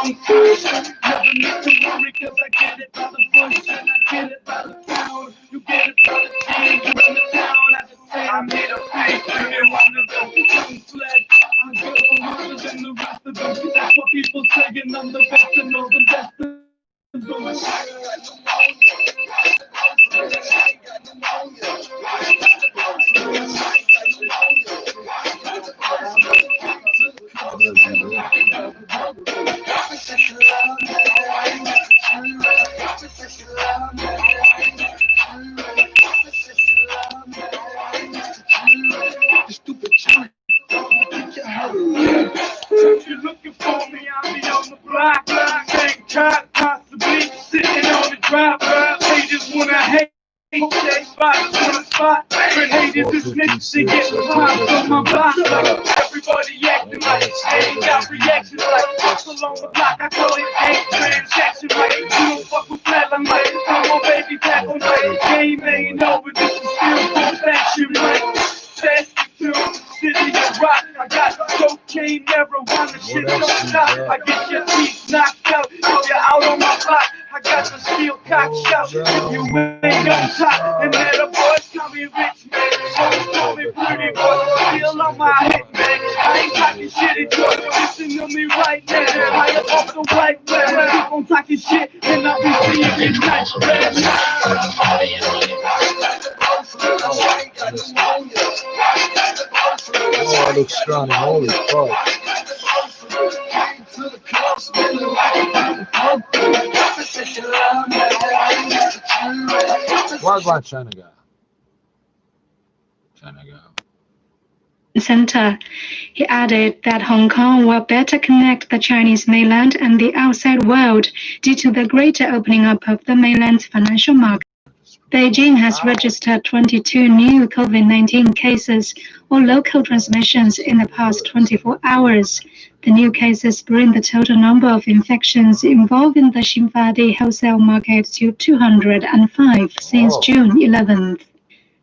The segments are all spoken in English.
on push. Never need to worry, cause I get it by the bush and I get it by the pound. You get it by the chain, you run it down. I just say I made a fake, and one of them young flag. I'm good harder than the rest of them. That's what people saying, I'm the best and all the best of them. If you're looking for me, I'll be on the block. Can't cut, possibly sitting on the drop. Haters wanna hate, they spots on the spot. But haters is snitches, they get popped on my block. Like everybody acting like they ain't got reactions like hustle on the block. I call it hate transaction. Like you don't fuck with flat, I'm like, come on, baby, back on my game ain't over. This is still full action, like fast to the city of rock. I got cocaine, marijuana, shit don't stop. I get your teeth knocked out if you're out on my block. I got the steel cock shot if you ain't on top. And then the boys call me rich man, boys call me pretty boy. Still on my head, man. I ain't talking shit, it's good. Listen to me right now. I am off the white man. Keep on talking shit, and I'll be seeing you nice, man. Oh, it looks strong. Holy fuck. Wagwan China guy. Center. He added that Hong Kong will better connect the Chinese mainland and the outside world due to the greater opening up of the mainland's financial market. Beijing has registered 22 new COVID-19 cases or local transmissions in the past 24 hours. The new cases bring the total number of infections involving the Xinfadi wholesale market to 205 since June 11th.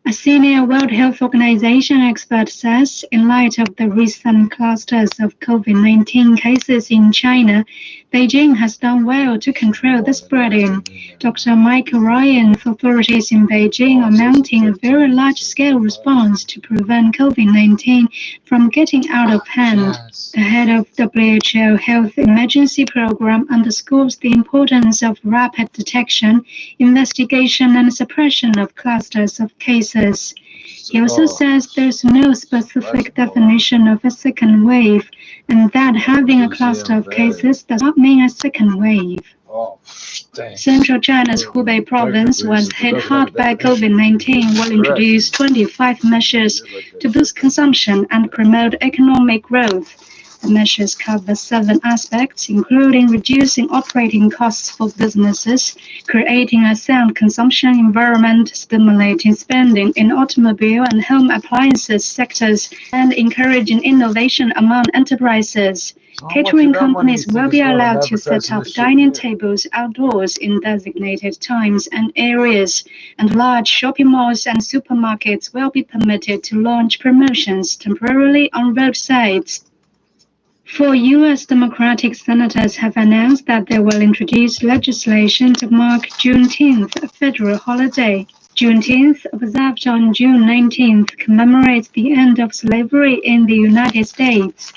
A senior World Health Organization expert says, in light of the recent clusters of COVID-19 cases in China, Beijing has done well to control the spreading. Dr. Michael Ryan, authorities in Beijing are mounting a very large-scale response to prevent COVID-19 from getting out of hand. The head of WHO Health Emergency Program underscores the importance of rapid detection, investigation, and suppression of clusters of cases. He also says there's no specific definition of a second wave, and that having a cluster of cases does not mean a second wave. Central China's Hubei province was hit hard by COVID-19 will introduce 25 measures to boost consumption and promote economic growth. The measures cover 7 aspects, including reducing operating costs for businesses, creating a sound consumption environment, stimulating spending in automobile and home appliances sectors, and encouraging innovation among enterprises. Catering companies will be allowed to set up dining tables outdoors in designated times and areas, and large shopping malls and supermarkets will be permitted to launch promotions temporarily on roadsides. 4 U.S. Democratic senators have announced that they will introduce legislation to mark Juneteenth, a federal holiday. Juneteenth, observed on June 19th, commemorates the end of slavery in the United States.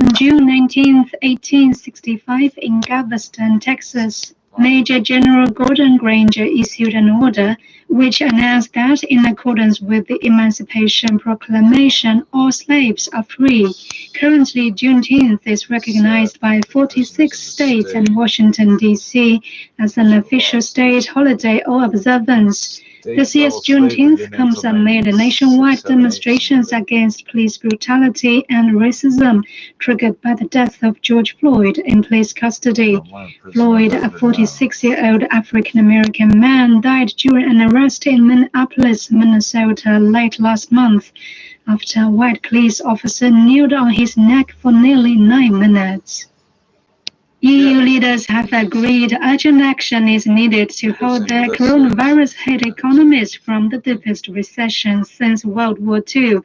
On June 19, 1865, in Galveston, Texas, Major General Gordon Granger issued an order which announced that, in accordance with the Emancipation Proclamation, all slaves are free. Currently, Juneteenth is recognized by 46 states and Washington, D.C. as an official state holiday or observance. This year's Juneteenth comes amid nationwide demonstrations against police brutality and racism triggered by the death of George Floyd in police custody. Floyd, a 46-year-old African-American man, died during an arrest in Minneapolis, Minnesota late last month after a white police officer kneeled on his neck for nearly 9 minutes. EU leaders have agreed urgent action is needed to hold the coronavirus-hit economies from the deepest recession since World War II,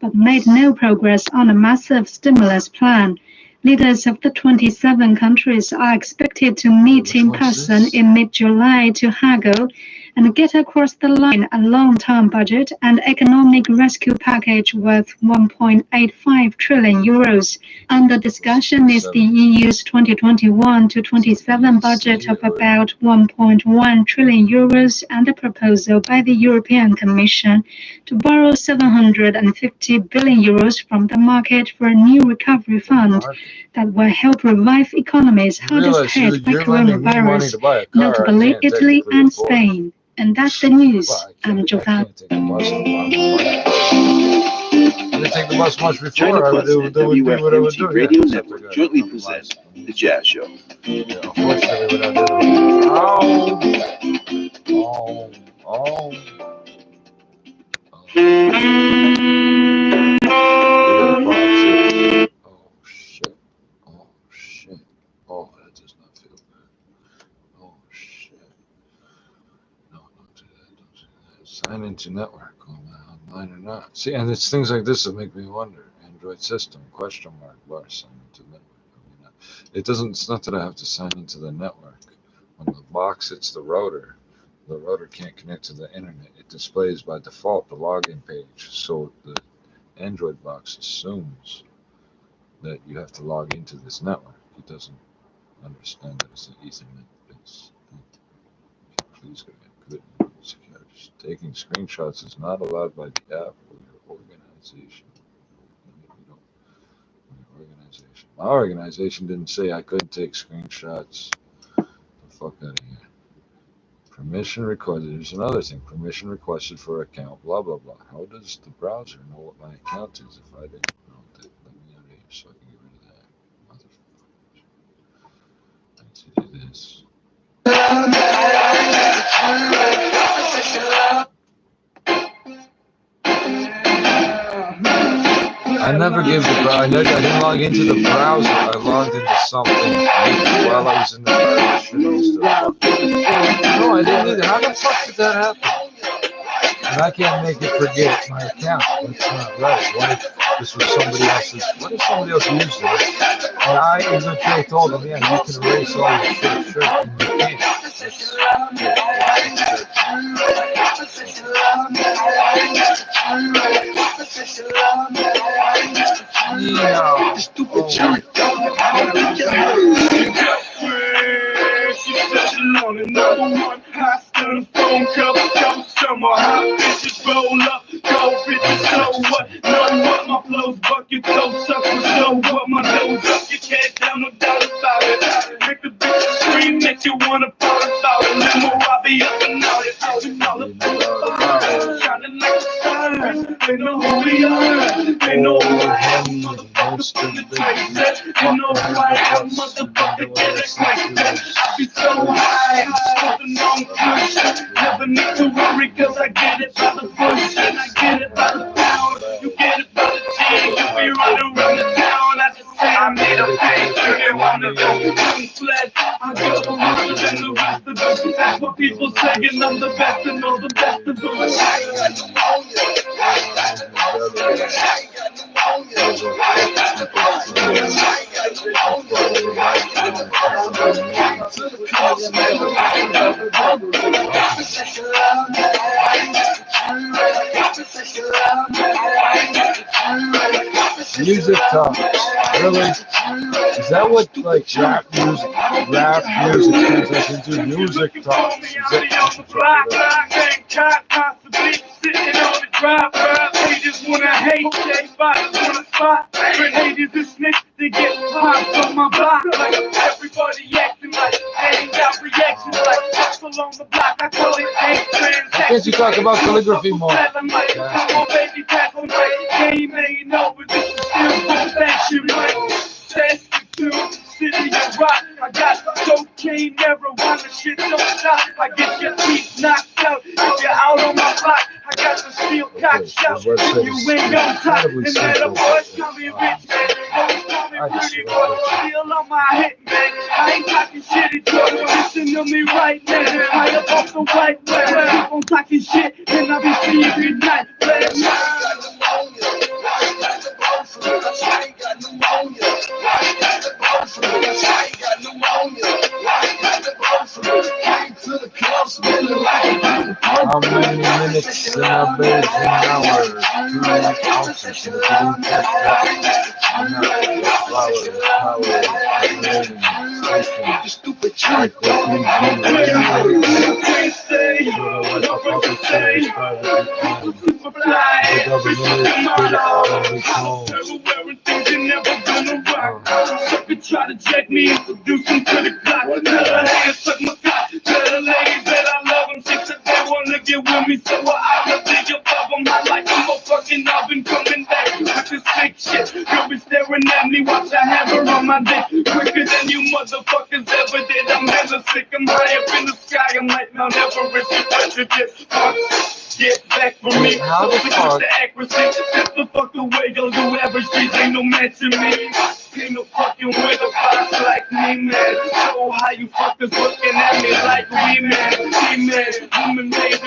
but made no progress on a massive stimulus plan. Leaders of the 27 countries are expected to meet in person in mid-July to haggle and get across the line a long-term budget and economic rescue package worth 1.85 trillion euros. Under discussion is the EU's 2021 to 27 budget of about 1.1 trillion euros and a proposal by the European Commission to borrow 750 billion euros from the market for a new recovery fund that will help revive economies hardest hit by coronavirus, notably Italy and Spain. And that's the news. I'm Jovan. I take the bus much before. China I would Plus do and what I would do. WFMT Radio Network jointly present The Jazz Show. Yeah, unfortunately, we're not doing it. Oh. Shit. Oh, that does not feel good. Oh, shit. No, don't do that. Sign into network, online or not. See, and it's things like this that make me wonder. Android system, ? Bar, sign into network. It's not that I have to sign into the network. When the box hits the rotor can't connect to the internet. It displays by default the login page. So the Android box assumes that you have to log into this network. It doesn't understand that it's an Ethernet base. Please go ahead. Good security. Taking screenshots is not allowed by the app or your organization. My organization didn't say I couldn't take screenshots. The fuck out of here. Permission requested. There's another thing. Permission requested for account. Blah blah blah. How does the browser know what my account is if I didn't know that? Let me out of here so I can get rid of that. Motherfuckers. I need to do this. I never gave the browser. I didn't log into the browser. I logged into something while I was in the browser. No, I didn't either. How the fuck did that happen? And I can't make it forget my account. That's not right. What if this was somebody else's? What if somebody else used it? And I eventually told them, yeah, you can erase all your shit, sure, and you can't. Yeah. Stupid jerk. Number one, high still phone cover, summer hot bitches roll up, cold bitches, so what? Know what my flow's bucket, so sucker, so what my nose up, your head down, no doubt about it. Make the bitch scream, make you wanna fall about it. Limo, I'll be up and out it, out and all the shining like the stars. They know who we are, they know who I am, motherfucker from the trace. You know who I am, motherfucker, get it like that. I be so high, holding on push. Never need to worry, cause I get it by the bush. And I get it by the pound, you get it by the G. You be running around the town, I just say I made a page. You get one of them, fled. I go the world and the rest of them. That's what people saying, I'm the best and know the best of them. Music talks. Really? Is that what like rap music translates into? Music talks. Is Sitting on the drive, haters wanna hate, they fighters wanna spot. When haters is snitch, they get popped on my block. Like everybody acting like they ain't got reactions like hustle on the block. I call it hate transaction. I guess you talk about calligraphy more. Come on, baby, back on my game ain't over. This is still good fashion, right? Test to city of rock. I got cocaine, marijuana, shit don't stop. I get your teeth knocked out if you're out on my block. I got the steel cock shot. You ain't on top. And then the boys call me rich, man. Boys call me pretty boy. Still on my hit, man. I ain't talking shit, it's just listen to me right now. I up off the white man. Keep on talking shit, and I'll be seeing you good night. Last night. How many minutes in a Beijing hour? 2 ounces. If you didn't catch that, flowers, power, generating, station, like what we do, sort of like a public service private economy. The government is good at every home. Try to check me, introduce them to the clock. Tell her, hey, suck my cock. Tell the ladies that I love them. She said they wanna get with me, so I'ma think above them. I like them all fucking up and coming back with this sick shit. You'll be staring at me, watch I have her on my dick. Quicker than you motherfuckers ever did. I'm hella sick, I'm high up in the sky. I'm like Mount Everest, you better get fucked. Get back from me. How the fuck? The accuracy. Get the fuck away, go do average streets. Ain't no match in me. Ain't no fucking with a box like me, man. So how you fuckers looking at me like we, man? We, man. Woman made us.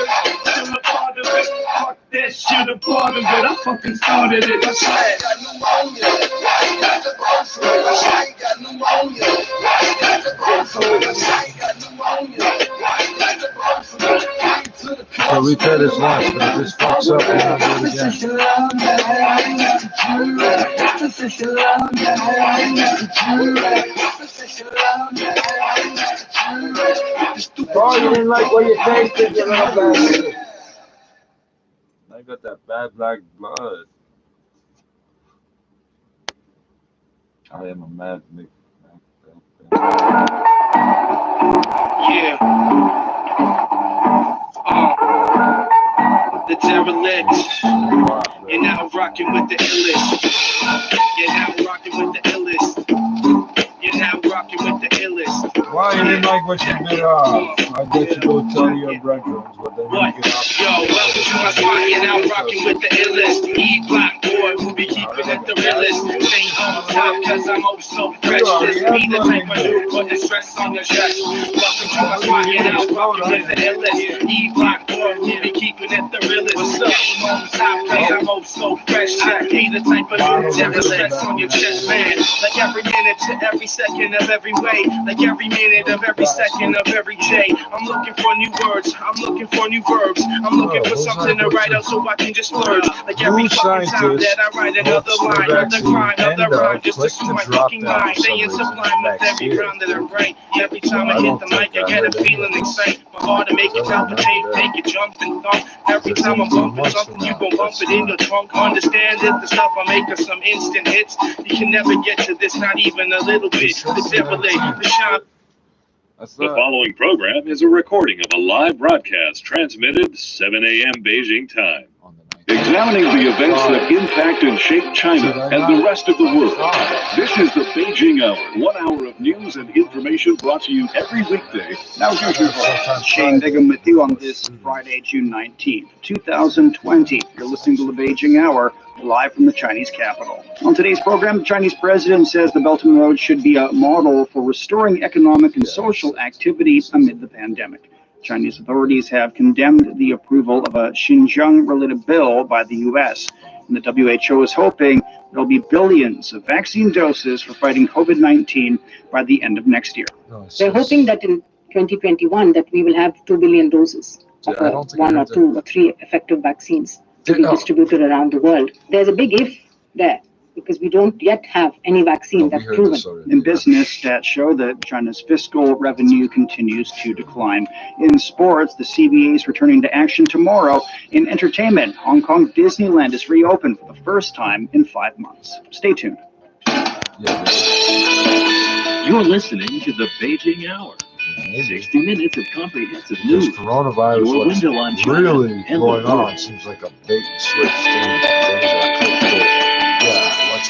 Still a part of it. Fuck that shit, a part of it. I fucking started it. That's right. Got pneumonia. I got the groceries. I got pneumonia. I got the groceries. I got pneumonia. I got the groceries. So we try this once, but if this fucks up, we're gonna do it again. Oh, you didn't like what you tasted, you little bastard. I got that bad black blood. I am a mad Nick. Yeah. The derelict. You're now rocking with the illest. You're now rocking with the illest. You're now rocking with the illest. Why you didn't like what you bit off? I bet you go tell your brethren, but then What? you get off. Yo, welcome to my spot. You're now rocking with the illest. E-block boy, who be keeping it the realest. Stay on top, cause I'm oh so precious. Be the type of dude putting stress on your chest. Welcome to my spot. You're now rocking with the illest. E-block boy, who be keeping it the realest. Stay on top, cause I'm oh so fresh. Be the type of dude putting stress on your chest, man. Like every minute to every second of every way. Like every minute of every second of every day. I'm looking for new words. I'm looking for new verbs. I'm looking for something to write out so I can just splurge. Like every fucking time that I write another line, another crime, another rhyme, just to suit my fucking mind. Staying sublime with every round that I write. Every time I hit the mic, I get a feeling excited. My heart to make it palpitate, make it jump and thump. Every time I'm bumping something, you gon' bump it in your trunk. Understand that the stuff I make are some instant hits. You can never get to this, not even a little bit. The derelict, the shine. The following program is a recording of a live broadcast transmitted 7 a.m. Beijing time. Examining the events that impact and shape China and the rest of the world. This is the Beijing Hour, 1 hour of news and information brought to you every weekday. Now here's your host, Shane Bigham, with you on this Friday, June 19th, 2020. You're listening to the Beijing Hour, live from the Chinese capital. On today's program, the Chinese president says the Belt and Road should be a model for restoring economic and social activity amid the pandemic. Chinese authorities have condemned the approval of a Xinjiang-related bill by the U.S. And the WHO is hoping there'll be billions of vaccine doses for fighting COVID-19 by the end of next year. We're hoping that in 2021 that we will have 2 billion doses of 1 or 2 or 3 effective vaccines to be distributed around the world. There's a big if there, because we don't yet have any vaccine that's proven. In business, stats show that China's fiscal revenue continues to decline. In sports, the CBA is returning to action tomorrow. In entertainment, Hong Kong Disneyland is reopened for the first time in 5 months. Stay tuned. You're listening to the Beijing Hour. 60 minutes of comprehensive news. This coronavirus Your what's window on China really and going the world. on seems like a bait and switch thing.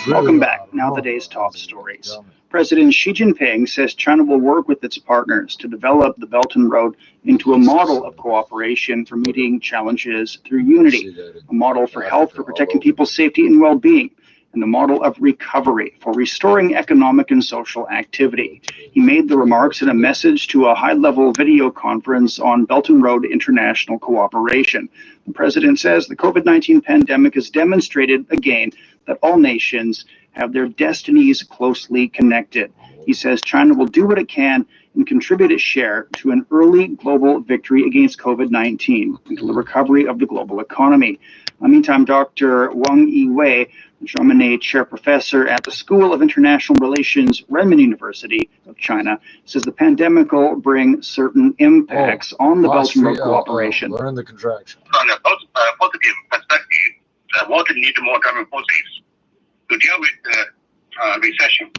Welcome back. Now the day's top stories. President Xi Jinping says China will work with its partners to develop the Belt and Road into a model of cooperation for meeting challenges through unity, a model for health, for protecting people's safety and well-being, and a model of recovery for restoring economic and social activity. He made the remarks in a message to a high-level video conference on Belt and Road international cooperation. The president says the COVID-19 pandemic has demonstrated again that all nations have their destinies closely connected. He says China will do what it can and contribute its share to an early global victory against COVID-19 and to the recovery of the global economy. Meantime, Dr. Wang Yiwei, Chaminade Chair Professor at the School of International Relations, Renmin University of China, says the pandemic will bring certain impacts on the Belt and Road cooperation. Learn the contraction. From a positive perspective, the world needs more driving forces to deal with the recession,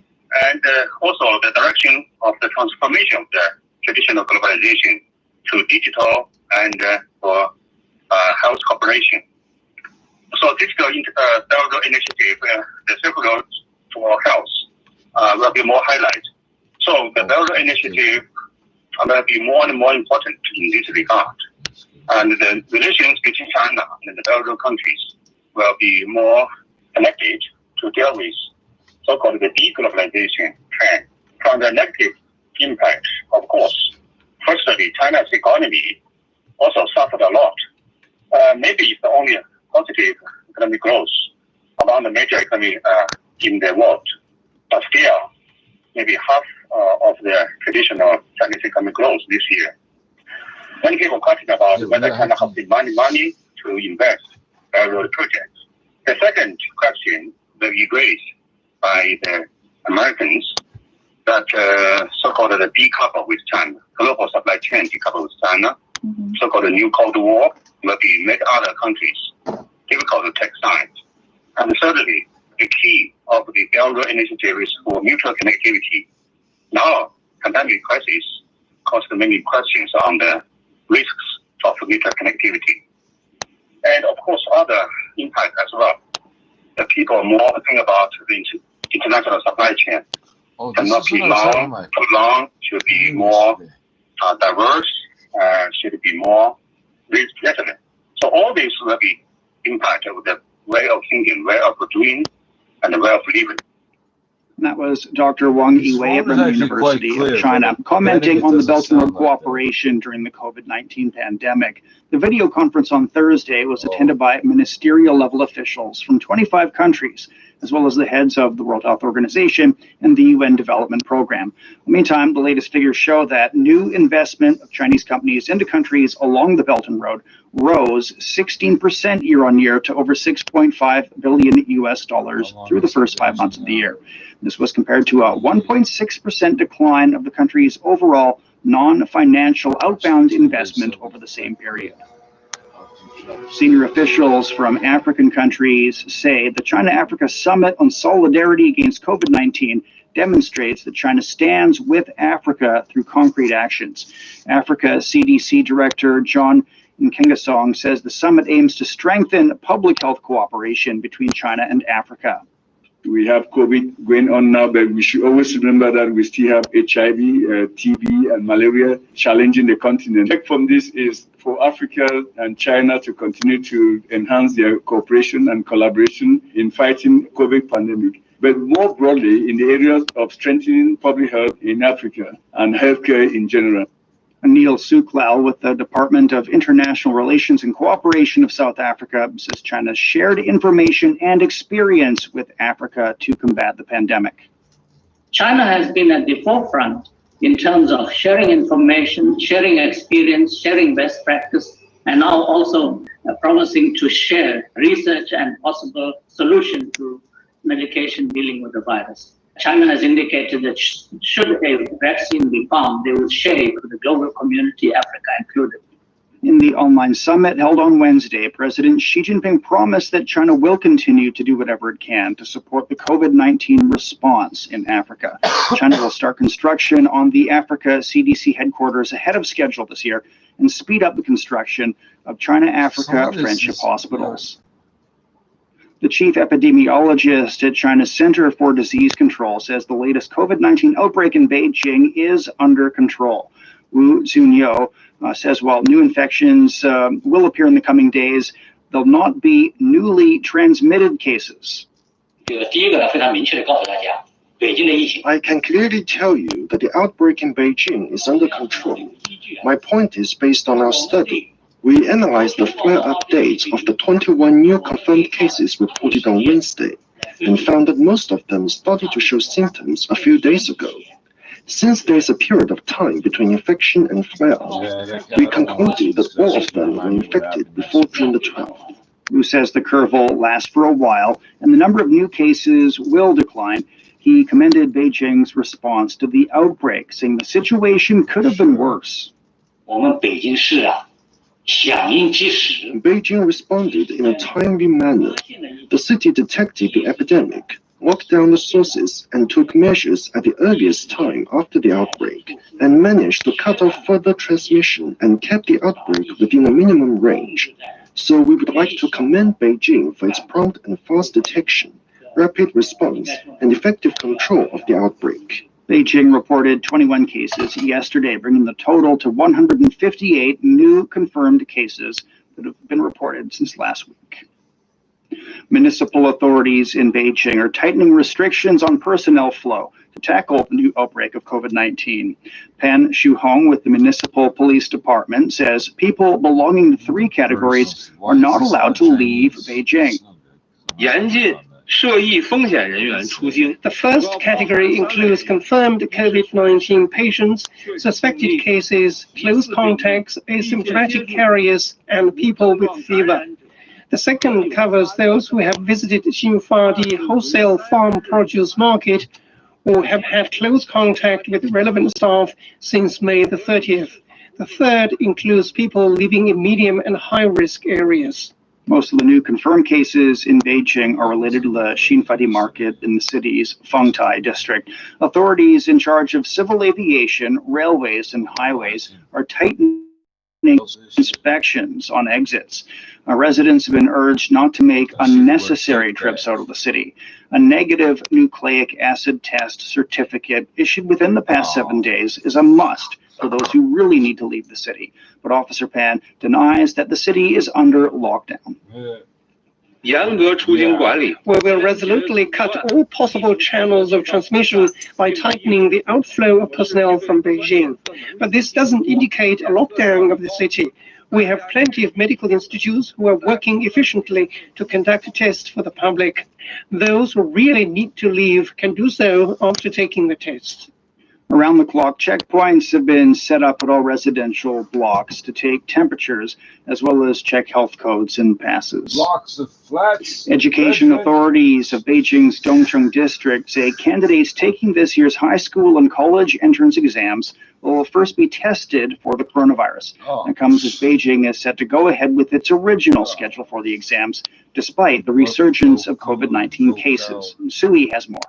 and also the direction of the transformation of the traditional globalization to digital and for health cooperation. So this Belt Road Initiative, the Silk Road for Health, will be more highlighted. So the Belt Road Initiative will be more and more important in this regard. And the relations between China and the Belt Road countries will be more connected to deal with so-called the deglobalization trend. From the negative impact, of course, firstly, China's economy also suffered a lot. Maybe it's the only positive economic growth among the major economy in the world, but still maybe half of the traditional Chinese economic growth this year. Many people question about whether China has the money to invest in road projects. The second question will be raised by the Americans that so-called the decouple with China, global supply chain decouple with China, so-called the new Cold War will be make other countries difficult to take sides. And thirdly, the key of the Belt Road Initiative is for mutual connectivity. Now, pandemic crisis caused many questions on the risks of mutual connectivity. And of course, other impact as well. The people more think about the international supply chain. Cannot be long, too long, should be more diverse, should be more risk-resilient. So all this will be impact of the way of thinking, way of doing, and the way of living. And that was Dr. Wang Yiwei at Renmin University of China, commenting on the Belt and Road cooperation during the COVID-19 pandemic. The video conference on Thursday was attended by ministerial level officials from 25 countries, as well as the heads of the World Health Organization and the UN Development Program. Meantime, the latest figures show that new investment of Chinese companies into countries along the Belt and Road rose 16% year on year to over $6.5 billion US through the first 5 months of the year. This was compared to a 1.6% decline of the country's overall non-financial outbound investment over the same period. Senior officials from African countries say the China-Africa Summit on Solidarity Against COVID-19 demonstrates that China stands with Africa through concrete actions. Africa CDC Director John Nkengasong says the summit aims to strengthen public health cooperation between China and Africa. We have COVID going on now, but we should always remember that we still have HIV, TB, and malaria challenging the continent. The take from this is for Africa and China to continue to enhance their cooperation and collaboration in fighting COVID pandemic, but more broadly in the areas of strengthening public health in Africa and healthcare in general. Anil Suklal with the Department of International Relations and Cooperation of South Africa says China shared information and experience with Africa to combat the pandemic. China has been at the forefront in terms of sharing information, sharing experience, sharing best practice, and now also promising to share research and possible solution to medication dealing with the virus. China has indicated that should a vaccine be found, they will share it with the global community, Africa included. In the online summit held on Wednesday, President Xi Jinping promised that China will continue to do whatever it can to support the COVID-19 response in Africa. China will start construction on the Africa CDC headquarters ahead of schedule this year and speed up the construction of China-Africa Friendship Hospitals. The chief epidemiologist at China's Center for Disease Control says the latest COVID-19 outbreak in Beijing is under control. Wu Zhunyou says while new infections will appear in the coming days, they'll not be newly transmitted cases. I can clearly tell you that the outbreak in Beijing is under control. My point is based on our study. We analyzed the flare-up dates of the 21 new confirmed cases reported on Wednesday and found that most of them started to show symptoms a few days ago. Since there is a period of time between infection and flare-up, we concluded that all of them were infected before June the 12th. Wu says the curve will last for a while and the number of new cases will decline. He commended Beijing's response to the outbreak, saying the situation could have been worse. Beijing responded in a timely manner. The city detected the epidemic, locked down the sources, and took measures at the earliest time after the outbreak, and managed to cut off further transmission and kept the outbreak within a minimum range. So we would like to commend Beijing for its prompt and fast detection, rapid response, and effective control of the outbreak. Beijing reported 21 cases yesterday, bringing the total to 158 new confirmed cases that have been reported since last week. Municipal authorities in Beijing are tightening restrictions on personnel flow to tackle the new outbreak of COVID-19. Pan Shuhong with the Municipal Police Department says people belonging to 3 categories are not allowed to leave Beijing. The first category includes confirmed COVID-19 patients, suspected cases, close contacts, asymptomatic carriers, and people with fever. The second covers those who have visited Xinfadi wholesale farm produce market or have had close contact with relevant staff since May the 30th. The third includes people living in medium and high-risk areas. Most of the new confirmed cases in Beijing are related to the Xinfadi market in the city's Fengtai district. Authorities in charge of civil aviation, railways, and highways are tightening inspections on exits. Residents have been urged not to make unnecessary trips out of the city. A negative nucleic acid test certificate issued within the past 7 days is a must for those who really need to leave the city. But Officer Pan denies that the city is under lockdown. We will resolutely cut all possible channels of transmission by tightening the outflow of personnel from Beijing. But this doesn't indicate a lockdown of the city. We have plenty of medical institutes who are working efficiently to conduct tests for the public. Those who really need to leave can do so after taking the test. Around-the-clock checkpoints have been set up at all residential blocks to take temperatures as well as check health codes and passes. Blocks of flats. Education authorities of Beijing's Dongcheng district say candidates taking this year's high school and college entrance exams will first be tested for the coronavirus. It comes as Beijing is set to go ahead with its original schedule for the exams, despite the resurgence of COVID-19 cases. Sui has more.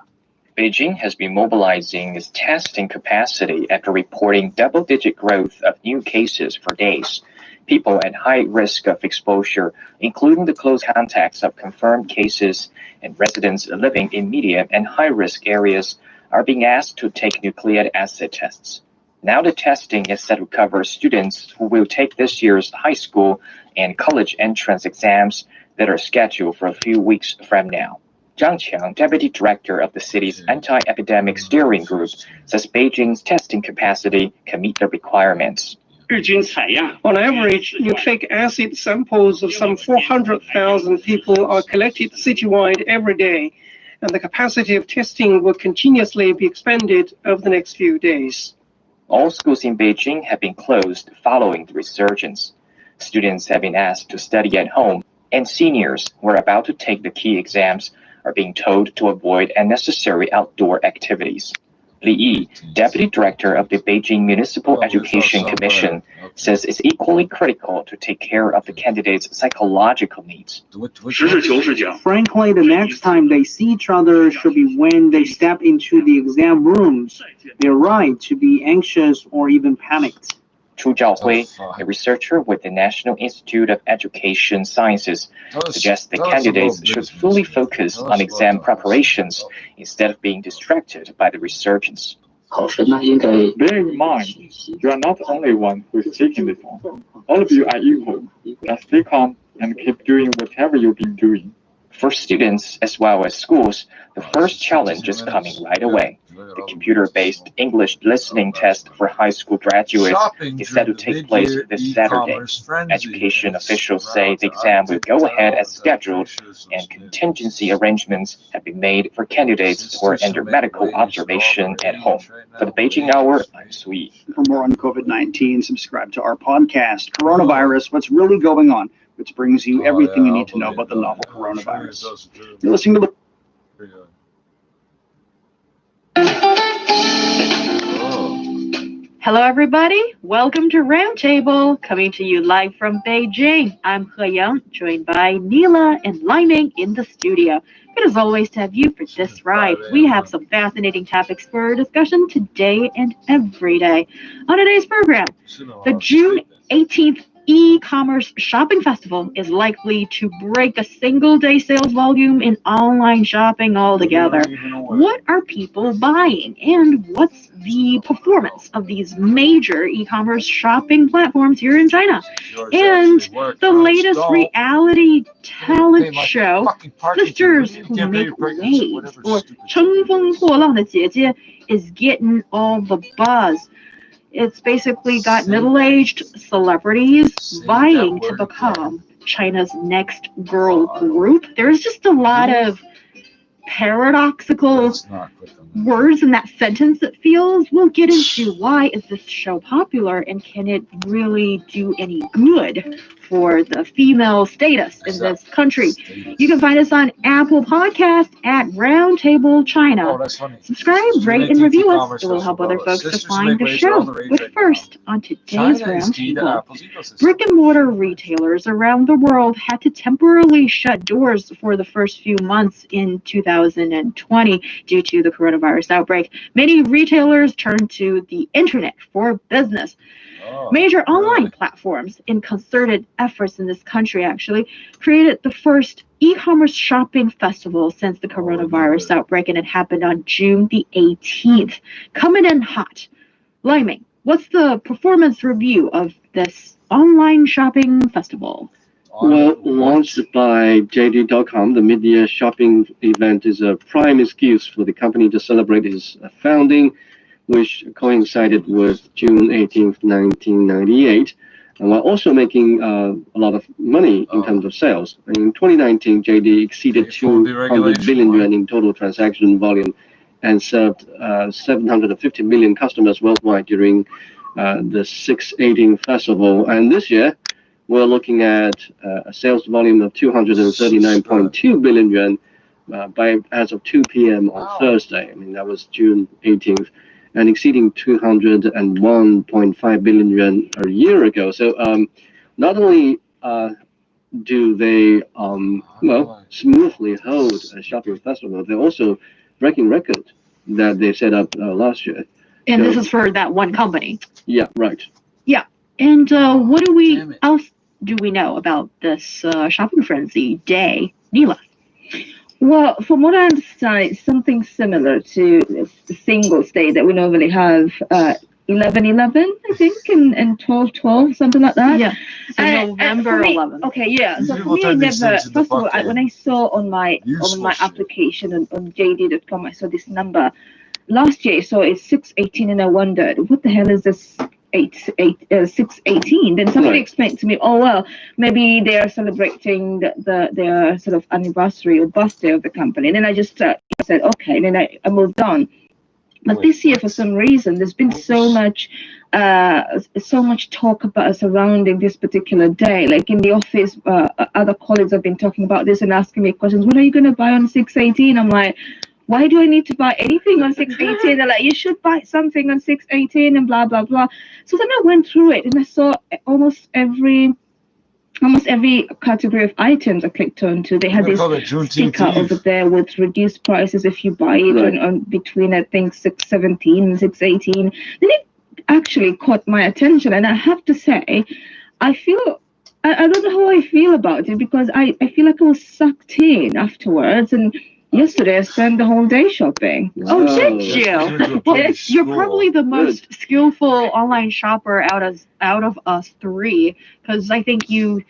Beijing has been mobilizing its testing capacity after reporting double-digit growth of new cases for days. People at high risk of exposure, including the close contacts of confirmed cases and residents living in medium and high-risk areas, are being asked to take nucleic acid tests. Now the testing is set to cover students who will take this year's high school and college entrance exams that are scheduled for a few weeks from now. Zhang Qiang, deputy director of the city's anti-epidemic steering group, says Beijing's testing capacity can meet the requirements. On average, nucleic acid samples of some 400,000 people are collected citywide every day, and the capacity of testing will continuously be expanded over the next few days. All schools in Beijing have been closed following the resurgence. Students have been asked to study at home, and seniors who are about to take the key exams are being told to avoid unnecessary outdoor activities. Li Yi, deputy director of the Beijing Municipal Education Commission, says it's equally critical to take care of the candidates' psychological needs. Frankly, the next time they see each other should be when they step into the exam rooms. They're right to be anxious or even panicked. Chu Zhaohui, a researcher with the National Institute of Education Sciences, suggests that candidates should fully focus on exam preparations instead of being distracted by the resurgence. Bear in mind, you are not the only one who is taking this on. All of you are equal. Now stay calm and keep doing whatever you've been doing. For students as well as schools, the first challenge is coming right away. The computer-based English listening test for high school graduates is set to take place this Saturday. Education officials say the exam will go ahead as scheduled, and contingency arrangements have been made for candidates who are under medical observation at home. For the Beijing Hour, I'm Sui. For more on COVID-19, subscribe to our podcast, Coronavirus, What's Really Going On, which brings you everything you need to know about the novel coronavirus. You're listening to the... Hello, everybody. Welcome to Roundtable, coming to you live from Beijing. I'm He Yang, joined by Neela and Liming in the studio. Good as always to have you for this ride. We have some fascinating topics for discussion today and every day. On today's program, the June 18th e-commerce shopping festival is likely to break the single-day sales volume in online shopping altogether. What are people buying, and what's the performance of these major e-commerce shopping platforms here in China? And the latest reality talent show, Sisters Who Make Waves, or 乘风破浪的姐姐, is getting all the buzz. It's basically got middle-aged celebrities vying to become China's next girl group. There's just a lot of paradoxical words in that sentence, it feels. We'll get into why is this show popular, and can it really do any good for the female status in this country. You can find us on Apple Podcast at Roundtable China. Subscribe, rate, and review us. It will help other folks to find the show. But first, on today's Roundtable, brick-and-mortar retailers around the world had to temporarily shut doors for the first few months in 2020 due to the coronavirus outbreak. Many retailers turned to the internet for business. Major online platforms, in concerted efforts in this country, actually created the first e-commerce shopping festival since the coronavirus outbreak, and it happened on June the 18th. Coming in hot. Liming, what's the performance review of this online shopping festival? Well, launched by JD.com, the media shopping event is a prime excuse for the company to celebrate its founding, which coincided with June 18th, 1998, and while also making a lot of money in terms of sales. In 2019, JD exceeded 200 billion yuan in total transaction volume and served 750 million customers worldwide during the 618 festival. And this year, we're looking at a sales volume of 239.2 billion yuan as of 2 p.m. on Thursday. I mean, that was June 18th. And exceeding 201.5 billion yuan a year ago. So not only do they smoothly hold a shopping festival, they're also breaking record that they set up last year. And this is for that one company. Yeah, right. Yeah. And what else do we know about this shopping frenzy day, Neela? Well, from what I understand, it's something similar to the Singles Day that we normally have 11/11, I think, and 12/12, something like that. Yeah. So November 11th. Okay, yeah. So for me, I never. First of all, when I saw on my application on JD.com, I saw this number. Last year, so it's 618, and I wondered, what the hell is this 618? Then somebody explained to me, oh well, maybe they are celebrating their sort of anniversary or birthday of the company. And then I just said okay, and then I moved on. But this year, for some reason, there's been so much talk about surrounding this particular day. Like in the office, other colleagues have been talking about this and asking me questions. What are you going to buy on 618? I'm like, why do I need to buy anything on 618? They're like, you should buy something on 618 and blah, blah, blah. So then I went through it and I saw almost every category of items I clicked onto. They had this sticker over there with reduced prices if you buy it on between, I think, 617 and 618. Then it actually caught my attention. And I have to say, I don't know how I feel about it, because I feel like I was sucked in afterwards. And yesterday, I spent the whole day shopping. Oh, did you? Well, you're probably the most skillful online shopper out of us three, because I think you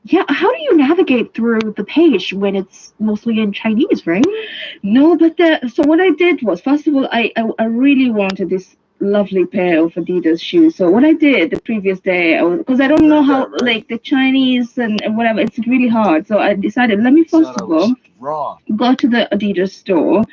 Yeah, how do you navigate through the page when it's mostly in Chinese, right? No, but so what I did was, first of all, I really wanted this lovely pair of Adidas shoes. So what I did the previous day, because I don't know how, like, the Chinese and whatever, it's really hard. So I decided, let me first of all go to the Adidas store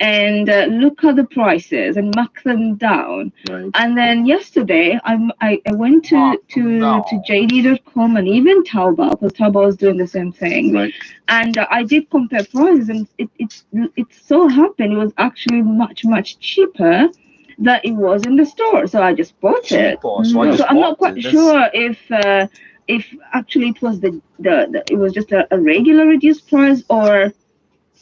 and look at the prices and mark them down. And then yesterday, I went to JD.com and even Taobao, because Taobao is doing the same thing. And I did compare prices, and it so happened it was actually much cheaper that it was in the store, so I just bought it. So I'm not quite sure if actually it was it was just a regular reduced price or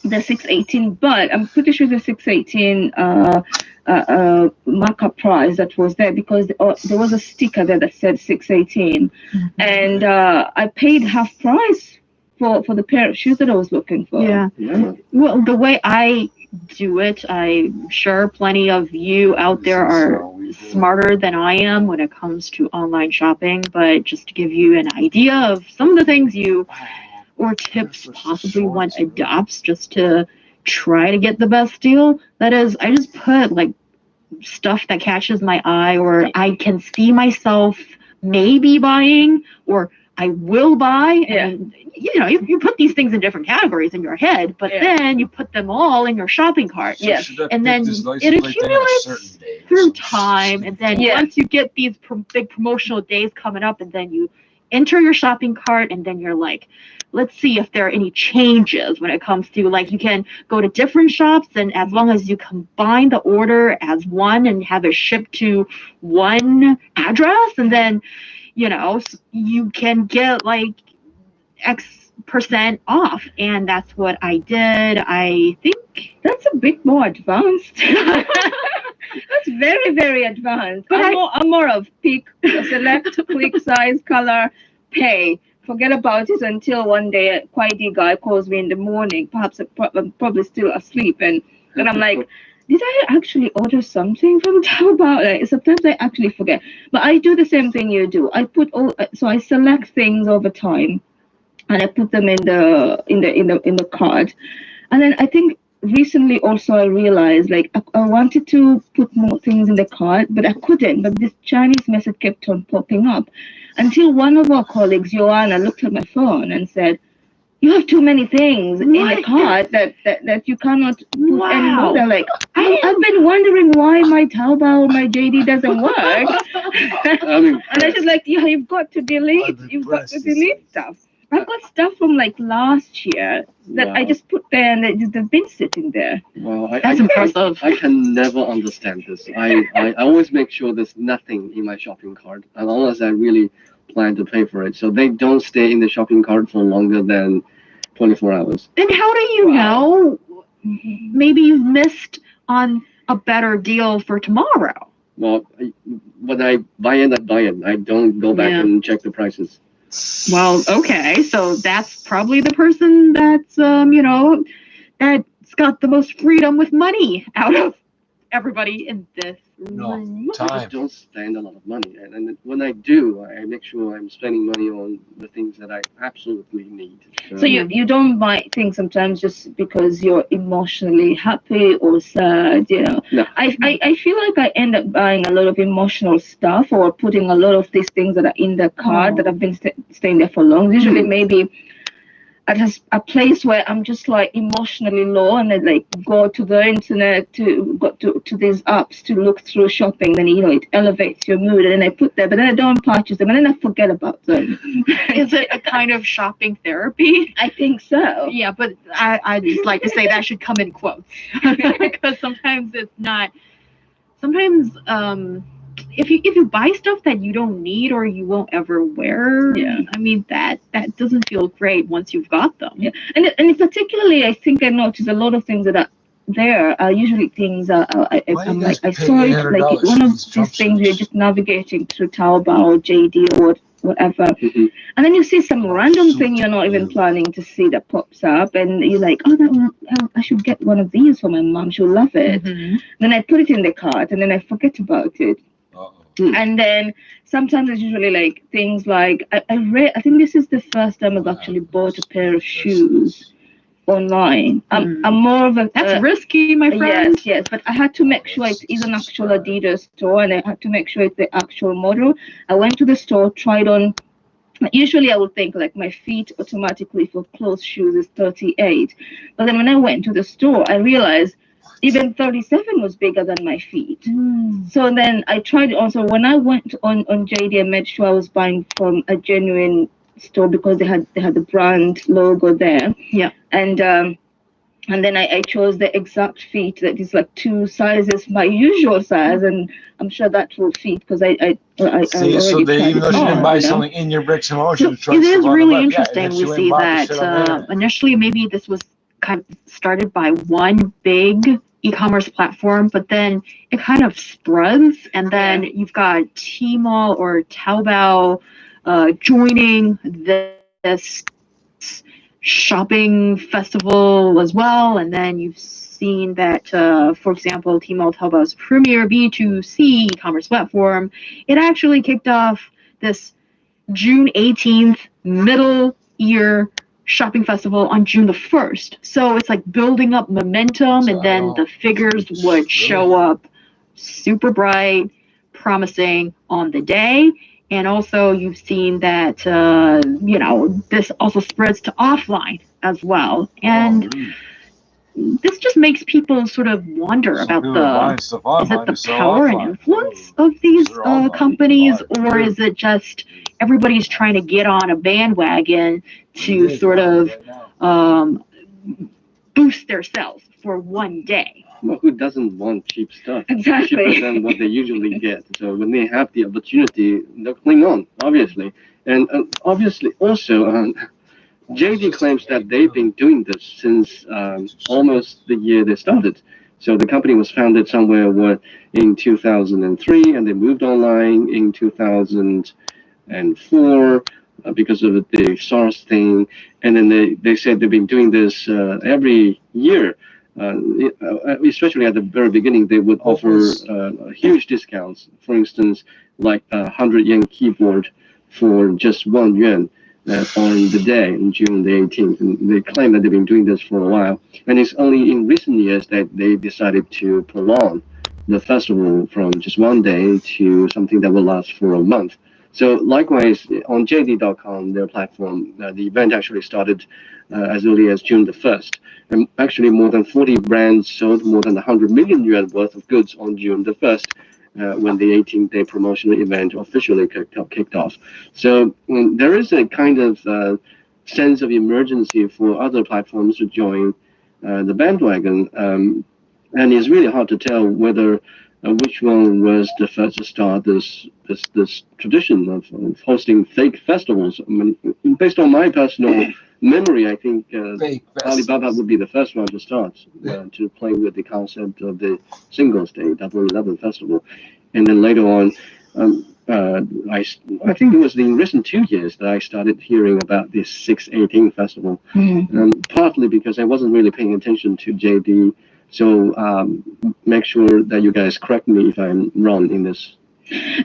the 618, but I'm pretty sure the 618 markup price that was there, because there was a sticker there that said 618, and I paid half price for the pair of shoes that I was looking for. Yeah. Well, the way I do it, I'm sure plenty of you out there are smarter than I am when it comes to online shopping, but just to give you an idea of some of the things you or tips possibly one adopts just to try to get the best deal, that is, I just put like stuff that catches my eye or I can see myself maybe buying or I will buy, and you know, you put these things in different categories in your head, but then you put them all in your shopping cart. And then it accumulates through time, and then once you get these big promotional days coming up, and then you enter your shopping cart, and then you're like, let's see if there are any changes when it comes to, like, you can go to different shops, and as long as you combine the order as one and have it shipped to one address, and then you know, you can get like X% off. And that's what I did. I think that's a bit more advanced. That's very advanced. But I'm more of pick, select, click, size, color, pay. Forget about it until one day a Kwai guy calls me in the morning, perhaps I'm probably still asleep, and I'm like, did I actually order something from Taobao? Like, sometimes I actually forget, but I do the same thing you do. I I select things over time, and I put them in the cart, and then I think recently also I realized like I wanted to put more things in the cart, but I couldn't. But this Chinese message kept on popping up, until one of our colleagues, Joanna, looked at my phone and said, you have too many things in the cart that you cannot put anymore. They're like, I've been wondering why my Taobao, my JD doesn't work. And I just like, you've got to delete stuff. I've got stuff from like last year that I just put there and they've been sitting there. Well, that's impressive. I can never understand this. I always make sure there's nothing in my shopping cart unless I really plan to pay for it. So they don't stay in the shopping cart for longer than 24 hours. Then how do you know maybe you've missed on a better deal for tomorrow? Well, when I buy it, I buy it. I don't go back and check the prices. Well, okay, so that's probably the person that's you know, that's got the most freedom with money out of everybody in this room. I just don't spend a lot of money, and when I do, I make sure I'm spending money on the things that I absolutely need. So you don't buy things sometimes just because you're emotionally happy or sad, you know. No. I feel like I end up buying a lot of emotional stuff or putting a lot of these things that are in the cart that have been staying there for long. Usually maybe at a place where I'm just like emotionally low, and I like go to the internet to these apps to look through shopping, then you know it elevates your mood, and then I put them, but then I don't purchase them, and then I forget about them. Is it a kind of shopping therapy? I think so. Yeah, but I just like to say that should come in quotes because sometimes it's not. Sometimes if you buy stuff that you don't need or you won't ever wear, I mean that doesn't feel great once you've got them. Yeah, and particularly I think I noticed a lot of things that are there are usually things I'm like I saw it like one of these things you're just navigating through Taobao or JD or whatever, and then you see some random thing you're not even planning to see that pops up, and you're like, I should get one of these for my mom, she'll love it. Then I put it in the cart and then I forget about it. And then sometimes it's usually like things like I think this is the first time I've actually bought a pair of shoes online. I'm more of a That's risky, my friend. Yes, but I had to make sure it is an actual Adidas store, and I had to make sure it's the actual model. I went to the store, tried on. Usually I would think like my feet automatically for closed shoes is 38, but then when I went to the store, I realized even 37 was bigger than my feet. So then I tried it also. When I went on JD, I made sure I was buying from a genuine store because they had the brand logo there. Yeah. And then I chose the exact fit that is like 2 sizes my usual size, and I'm sure that will fit because I See, so they, even though she didn't buy something in your bricks and mortar, So it is really interesting. We see that initially maybe this was kind of started by one big e-commerce platform, but then it kind of spreads, and then you've got Tmall or Taobao joining this shopping festival as well. And then you've seen that, for example, Tmall, Taobao's premier B2C e-commerce platform, it actually kicked off this June 18th middle year shopping festival on June the 1st. So it's like building up momentum, and then the figures would show up super bright, promising on the day. And also you've seen that, this also spreads to offline as well. And this just makes people sort of wonder about the power and influence of these companies, or is it just everybody's trying to get on a bandwagon to sort of boost their sales for one day? Well, who doesn't want cheap stuff? Exactly. Cheaper than what they usually get. So when they have the opportunity, they'll cling on, obviously. And obviously also, JD claims that they've been doing this since almost the year they started. So the company was founded somewhere in 2003, and they moved online in 2004 because of the SARS thing. And then they said they've been doing this every year. Especially at the very beginning, they would offer huge discounts. For instance, like a 100 yen keyboard for just 1 yuan on the day, on June the 18th. And they claim that they've been doing this for a while. And it's only in recent years that they decided to prolong the festival from just 1 day to something that will last for a month. So likewise, on JD.com, their platform, the event actually started as early as June the 1st. And actually more than 40 brands sold more than 100 million yuan worth of goods on June the 1st, when the 18-day promotional event officially kicked off. So there is a kind of sense of emergency for other platforms to join the bandwagon. And it's really hard to tell whether which one was the first to start this tradition of hosting fake festivals. I mean, based on my personal memory, I think Alibaba would be the first one to start to play with the concept of the Singles Day, Double 11 Festival. And then later on, I think it was in recent 2 years that I started hearing about this 618 Festival, partly because I wasn't really paying attention to JD. So make sure that you guys correct me if I'm wrong in this.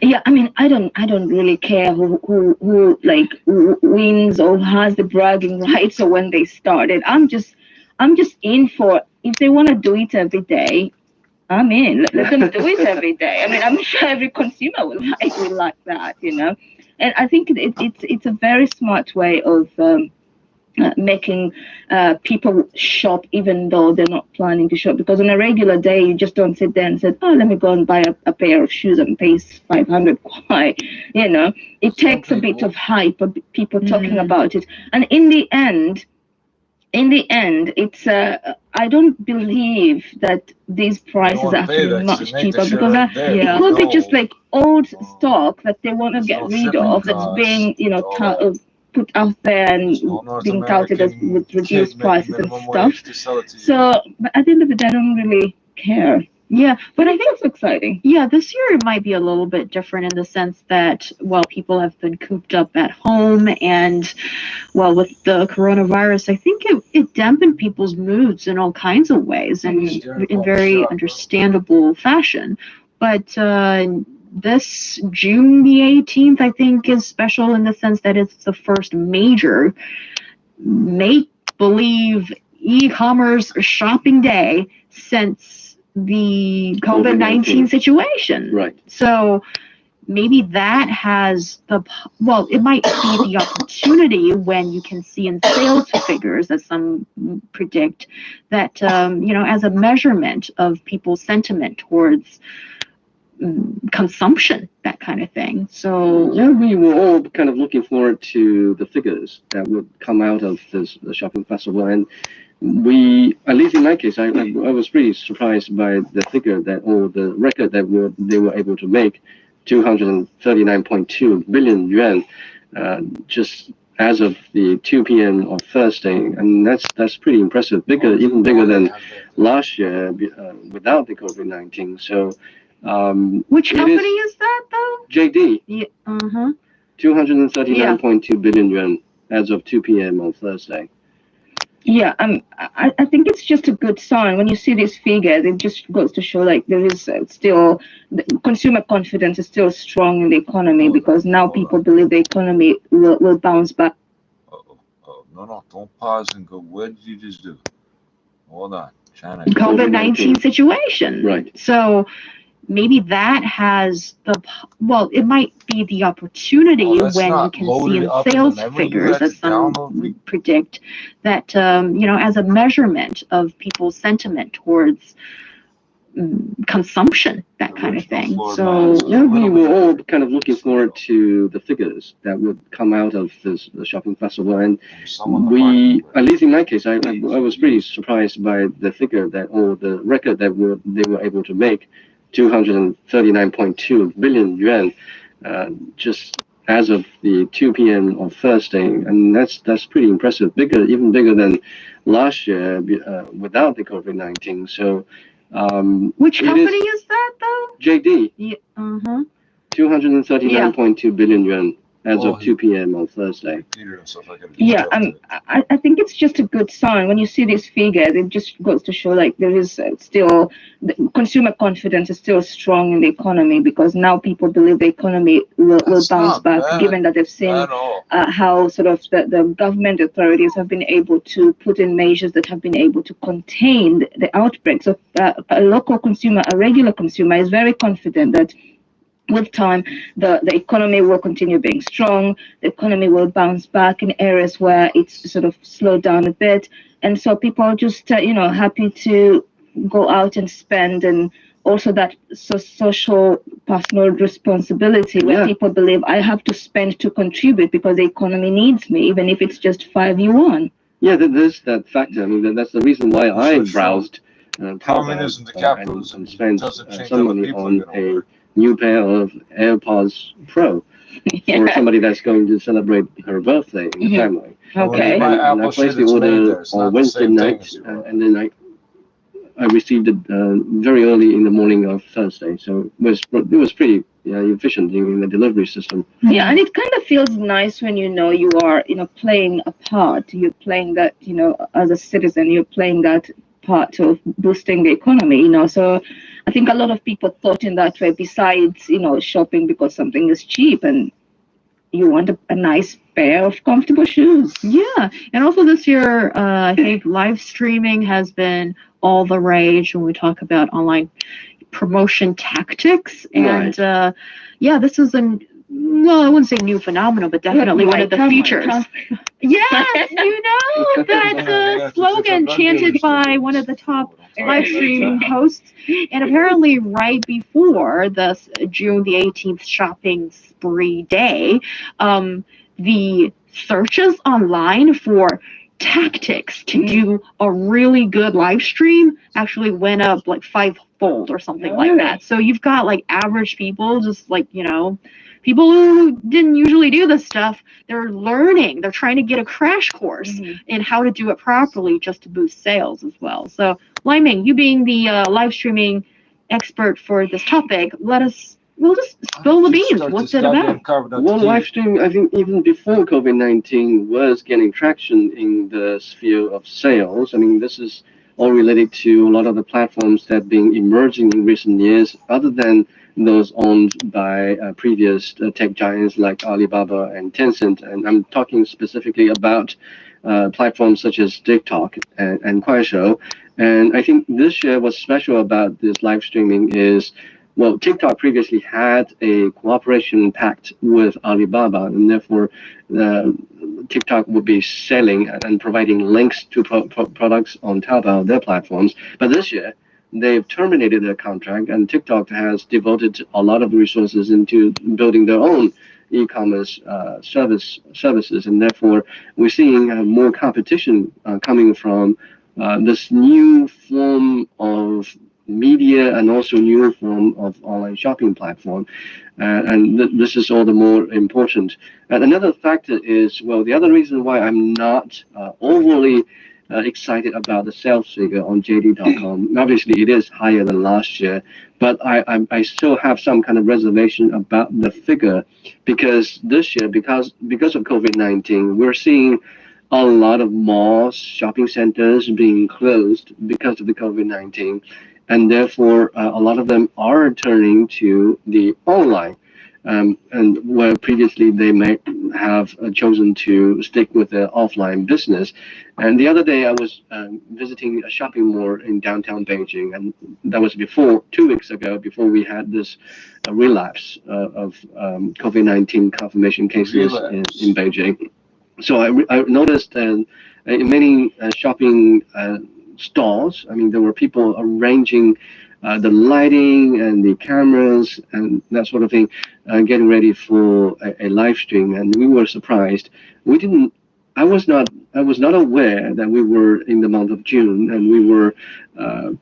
Yeah, I mean, I don't really care who wins or has the bragging rights or when they started. I'm just in for, if they want to do it every day, I'm in. Let them do it every day. I mean, I'm sure every consumer will like that, And I think it's a very smart way of making people shop even though they're not planning to shop, because on a regular day you just don't sit there and say, oh, let me go and buy a pair of shoes and pay 500 kwai. It takes a bit of hype of people talking about it, and in the end it's I don't believe that these prices are actually much cheaper, because it could be just like old stock that they want to get rid of, that's being put out there and being touted as with reduced prices and stuff. So, but at the end of the day, I don't really care. Yeah, but I think it's exciting. Yeah, this year it might be a little bit different in the sense that, well, people have been cooped up at home, and, well, with the coronavirus, I think it dampened people's moods in all kinds of ways, and in very understandable fashion. But this June the 18th, I think, is special in the sense that it's the first major make-believe e-commerce shopping day since the COVID-19 situation. Right. So maybe that has well, it might be the opportunity when you can see in sales figures, as some predict, that, as a measurement of people's sentiment towards consumption, that kind of thing. So yeah, we were all kind of looking forward to the figures that would come out of the shopping festival, and we, at least in my case, I was pretty surprised by the figure that, or the record that they were able to make, 239.2 billion yuan, just as of the 2 p.m. on Thursday, and that's pretty impressive, even bigger than last year without the COVID-19. So. Which company is that, though? JD. Yeah. 239.2 billion yuan as of 2 p.m. on Thursday. Yeah, I think it's just a good sign when you see these figures. It just goes to show like there is still consumer confidence is still strong in the economy, because now people believe the economy will bounce back. No, don't pause and go, what did you just do? Hold on, China. COVID-19 situation. Right. So maybe that has well, it might be the opportunity when you can see in sales figures, as some predict, that, as a measurement of people's sentiment towards consumption, that kind of thing. So yeah, we were all kind of looking forward to the figures that would come out of the shopping festival, and we, at least in my case, I was pretty surprised by the figure that, or the record that they were able to make, 239.2 billion yuan, just as of the 2 p.m. on Thursday, and that's pretty impressive, even bigger than last year without the COVID-19. So. Which company is that, though? JD. Yeah. 239.2 billion yuan as of 2 p.m. on Thursday. Yeah, I think it's just a good sign when you see these figures. It just goes to show like there is still consumer confidence is still strong in the economy, because now people believe the economy will bounce back, given that they've seen how sort of the government authorities have been able to put in measures that have been able to contain the outbreak. So a local consumer, a regular consumer, is very confident that with time, the economy will continue being strong, the economy will bounce back in areas where it's sort of slowed down a bit. And so people are just, happy to go out and spend, and also that social personal responsibility where people believe I have to spend to contribute because the economy needs me, even if it's just 5 yuan. Yeah, there's that factor. I mean, that's the reason why I browsed communism, the capitalism, and spent some money on a new pair of AirPods Pro for somebody that's going to celebrate her birthday in the family. Okay. And I placed the order on Wednesday night, and then I received it very early in the morning of Thursday. So it was pretty efficient in the delivery system. Yeah, and it kind of feels nice when you are playing a part. You're playing that, as a citizen, you're playing that part of boosting the economy, So I think a lot of people thought in that way, besides, shopping because something is cheap and you want a nice pair of comfortable shoes. Yeah. And also this year, I think live streaming has been all the rage when we talk about online promotion tactics. And this is well, I wouldn't say new phenomenon, but definitely one of the features. Yes, that slogan chanted by one of the top live streaming hosts. And apparently right before the June the 18th shopping spree day, the searches online for tactics to do a really good live stream actually went up like 5-fold or something like that. So you've got like average people, just like, people who didn't usually do this stuff, they're learning. They're trying to get a crash course in how to do it properly just to boost sales as well. So, Lai Ming, you being the live streaming expert for this topic, we'll just spill the beans. What's it about? Well, live streaming, I think even before COVID-19 was getting traction in the sphere of sales. I mean, this is all related to a lot of the platforms that have been emerging in recent years, other than those owned by previous tech giants like Alibaba and Tencent. And I'm talking specifically about platforms such as TikTok and Kuaishou. And I think this year what's special about this live streaming is, well, TikTok previously had a cooperation pact with Alibaba, and therefore TikTok would be selling and providing links to products on Taobao, their platforms. But this year, they've terminated their contract, and TikTok has devoted a lot of resources into building their own e-commerce services, and therefore we're seeing more competition coming from this new form of media and also new form of online shopping platform, and this is all the more important. And another factor is, well, the other reason why I'm not overly excited about the sales figure on JD.com. Obviously, it is higher than last year, but I still have some kind of reservation about the figure, because this year, because of COVID-19, we're seeing a lot of malls, shopping centers being closed because of the COVID-19, and therefore a lot of them are turning to the online. And where previously they may have chosen to stick with their offline business. And the other day I was visiting a shopping mall in downtown Beijing, and that was 2 weeks ago, before we had this relapse of COVID-19 confirmation cases in Beijing. So I noticed in many shopping stalls, I mean, there were people arranging the lighting and the cameras and that sort of thing, getting ready for a live stream, and we were surprised. I was not aware that we were in the month of June, and we were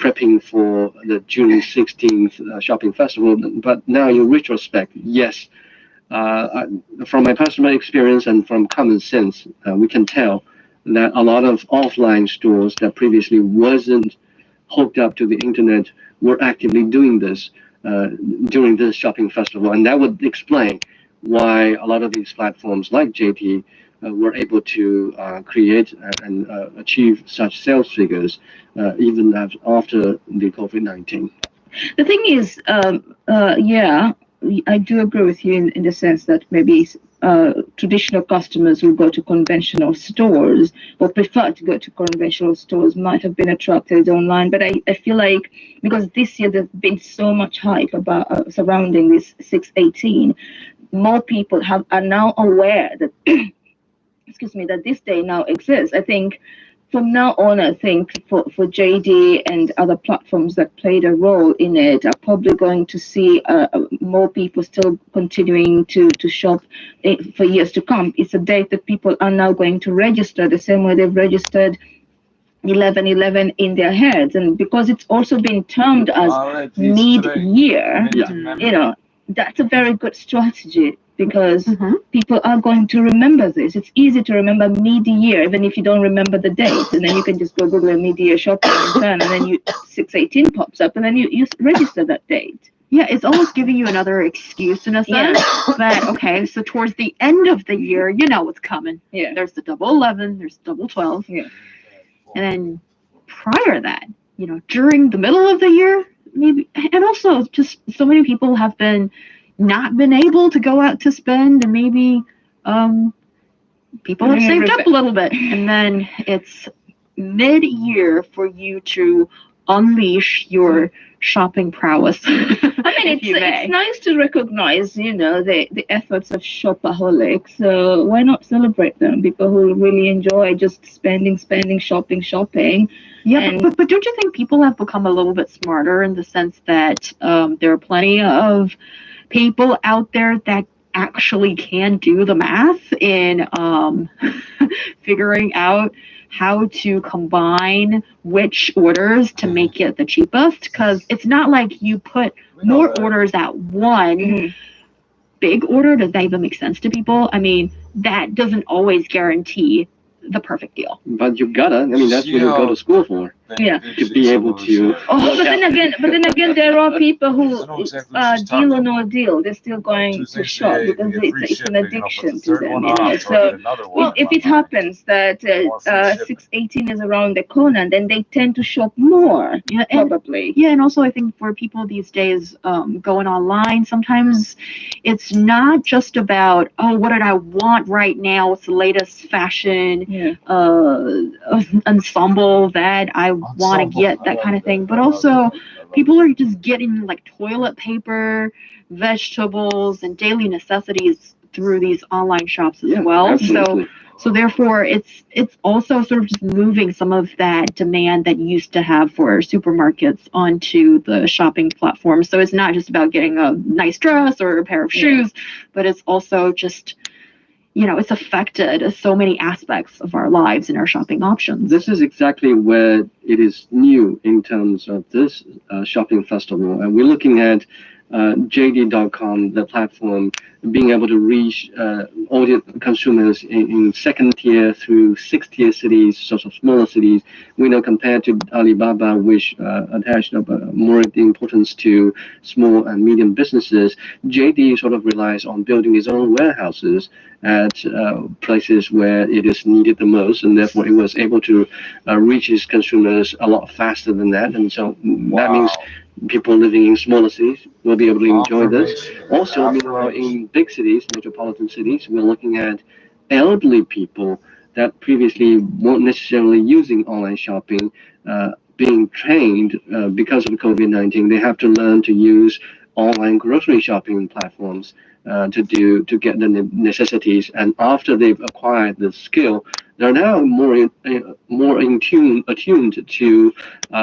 prepping for the June 16th shopping festival. But now, in retrospect, yes, from my personal experience and from common sense, we can tell that a lot of offline stores that previously wasn't hooked up to the internet were actively doing this during this shopping festival, and that would explain why a lot of these platforms like JD were able to create and achieve such sales figures even after the COVID-19. The thing is, yeah, I do agree with you in the sense that maybe traditional customers who go to conventional stores or prefer to go to conventional stores might have been attracted online. But I feel like because this year there's been so much hype about surrounding this 618, more people are now aware that excuse me, that this day now exists. I think from now on, I think for JD and other platforms that played a role in it are probably going to see more people still continuing to shop for years to come. It's a date that people are now going to register the same way they've registered 11/11 in their heads. And because it's also been termed as mid-year, you know, that's a very good strategy, because people are going to remember this. It's easy to remember mid-year, even if you don't remember the date, and then you can just go Google mid-year shopping and turn, and then 618 pops up, and then you register that date. Yeah, it's almost giving you another excuse in a sense. That, okay, so towards the end of the year, you know what's coming. Yeah. There's the double 11, there's double 12. Yeah. And then prior to that, you know, during the middle of the year, maybe, and also just so many people have not been able to go out to spend, and maybe people have saved up a little bit, and then it's mid-year for you to unleash your shopping prowess. I mean, it's nice to recognize, you know, the efforts of shopaholics. So why not celebrate them? People who really enjoy just spending, shopping. Yeah, but don't you think people have become a little bit smarter in the sense that there are plenty of people out there that actually can do the math in figuring out how to combine which orders to make it the cheapest? Because it's not like you put more orders at one big order. Does that even make sense to people? I mean, that doesn't always guarantee the perfect deal. But you gotta, I mean, that's what you go to school for. Yeah. to be able to. Oh, but then again, there are people who deal or no deal. They're still going to shop because it's an addiction to them. You know? So if it happens that 618 is around the corner, then they tend to shop more. Yeah, probably. Yeah, and also I think for people these days going online, sometimes it's not just about, oh, what did I want right now? What's the latest fashion ensemble that I want to get, that kind of thing. But also people are just getting like toilet paper, vegetables, and daily necessities through these online shops as well. Absolutely. So therefore, it's also sort of just moving some of that demand that you used to have for supermarkets onto the shopping platform. So it's not just about getting a nice dress or a pair of shoes, but it's also just, you know, it's affected so many aspects of our lives and our shopping options. This is exactly where it is new in terms of this shopping festival. And we're looking at JD.com, the platform, being able to reach audience consumers in second tier through 6th-tier cities, sort of smaller cities. We know compared to Alibaba, which attached more importance to small and medium businesses, JD sort of relies on building its own warehouses at places where it is needed the most, and therefore it was able to reach its consumers a lot faster than that. And so that means people living in smaller cities will be able to enjoy this. Also, meanwhile, in big cities, metropolitan cities, we're looking at elderly people that previously weren't necessarily using online shopping, being trained because of COVID-19. They have to learn to use online grocery shopping platforms to get the necessities. And after they've acquired the skill, they're now more attuned to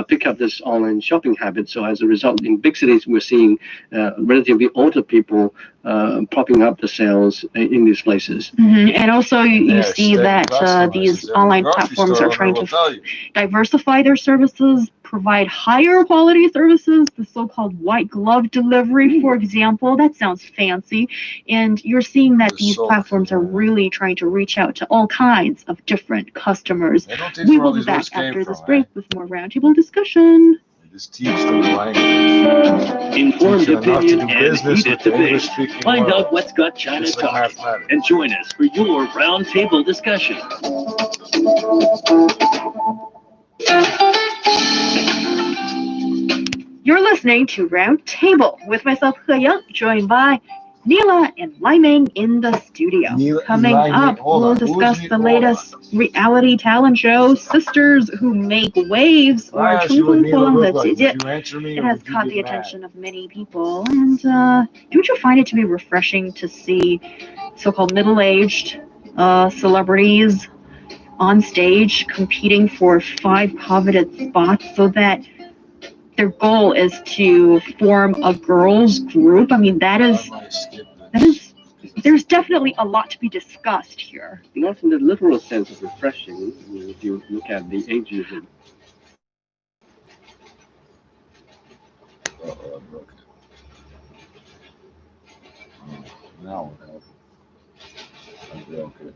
pick up this online shopping habit. So as a result, in big cities, we're seeing relatively older people propping up the sales in these places. And also you see that these online platforms are trying to diversify their services, provide higher quality services, the so-called white glove delivery, for example. That sounds fancy. And you're seeing that these platforms are really trying to reach out to all kinds of different customers. We will be back after this break with more roundtable discussion. Just teach them language. Informed opinion and heated debate. Find out what's got China talking, and join us for your roundtable discussion. You're listening to Roundtable with myself, He Yang, joined by Neela and Lai Ming in the studio. Coming up, we'll discuss the latest reality talent show, Sisters Who Make Waves, or 乘风破浪的姐姐. It has caught the attention of many people. And don't you find it to be refreshing to see so-called middle-aged celebrities on stage competing for 5 coveted spots, so that their goal is to form a girls group? I mean, that is, there's definitely a lot to be discussed here. Not in the literal sense of refreshing, if you look at the ageism. Now okay.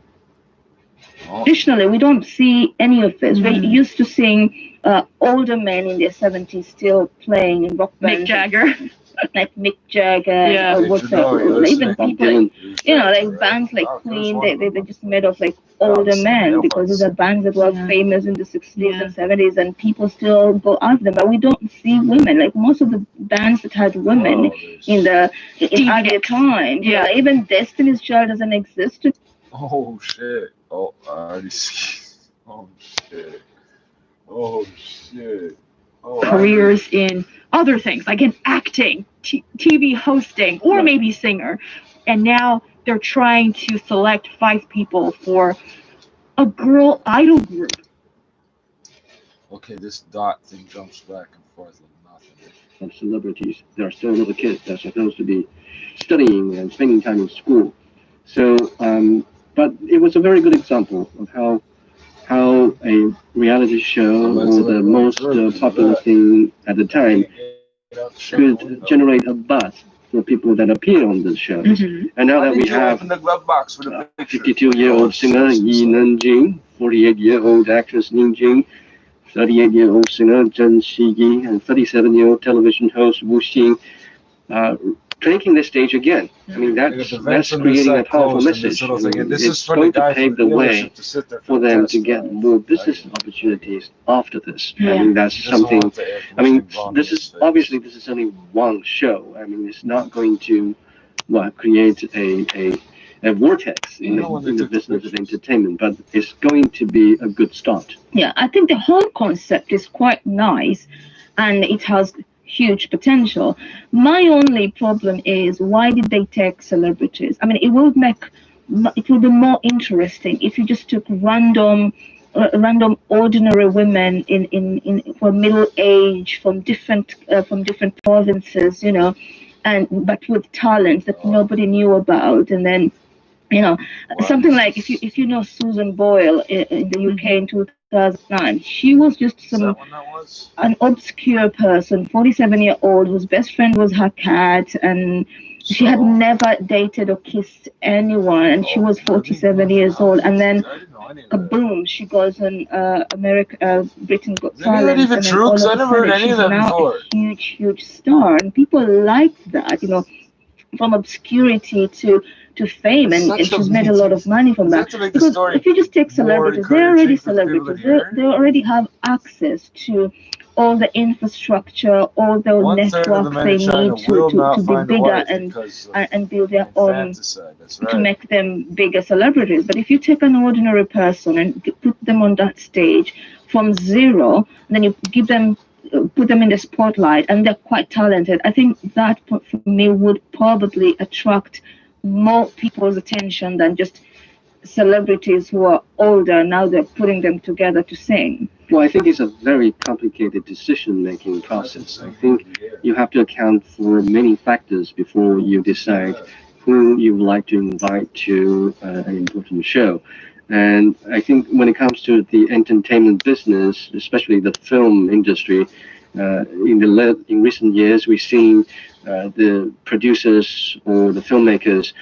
Traditionally, we don't see any of this. We're used to seeing older men in their 70s still playing in rock bands. Mick Jagger. Like Mick Jagger, or what's that? Even people, you know, like bands like Queen, they're just made of like older men, because those are bands that were famous in the 60s and 70s, and people still go after them. But we don't see women. Like most of the bands that had women in other times. Yeah, even Destiny's Child doesn't exist. Oh shit. Oh, I already see. Oh shit. Oh shit. Oh, Careers in other things, like in acting, TV hosting, or maybe singer. And now they're trying to select 5 people for a girl idol group. Okay, this dot thing jumps back and forth like nothing. Of celebrities. They're still little kids. They're supposed to be studying and spending time in school. So, but it was a very good example of how a reality show, or the most popular thing at the time, could generate a buzz for people that appear on the show. And now that we have 52-year-old singer Yi Nanjing, 48-year-old actress Ning Jing, 38-year-old singer Zheng Xiyi and 37-year-old television host Wu Xing taking the stage again. I mean, that's creating a powerful message. It's going to pave the way for them to get more business opportunities after this. I mean, that's something. I mean, this is only one show. I mean, it's not going to create a vortex in the business of entertainment, but it's going to be a good start. Yeah, I think the whole concept is quite nice, and it has huge potential. My only problem is, why did they take celebrities? I mean, it will be more interesting if you just took random ordinary women for middle age from different provinces, you know, but with talents that nobody knew about, and then, you know, something like if you know Susan Boyle in the UK in 2009, she was just an obscure person, 47-year-old whose best friend was her cat, and she had never dated or kissed anyone, and she was 47 years old, and then boom, she goes on Britain Got Talent, and then all of a sudden she's now a huge star, and people like that, you know, from obscurity to fame, and she's made a lot of money from that. Because if you just take celebrities, they're already celebrities. They already have access to all the infrastructure, all the network they need to be bigger and build their own, to make them bigger celebrities. But if you take an ordinary person and put them on that stage from zero, then you put them in the spotlight, and they're quite talented, I think that for me would probably attract more people's attention than just celebrities who are older. Now they're putting them together to sing. Well, I think it's a very complicated decision-making process. I think you have to account for many factors before you decide who you would like to invite to an important show. And I think when it comes to the entertainment business, especially the film industry, in recent years, we've seen the producers or the filmmakers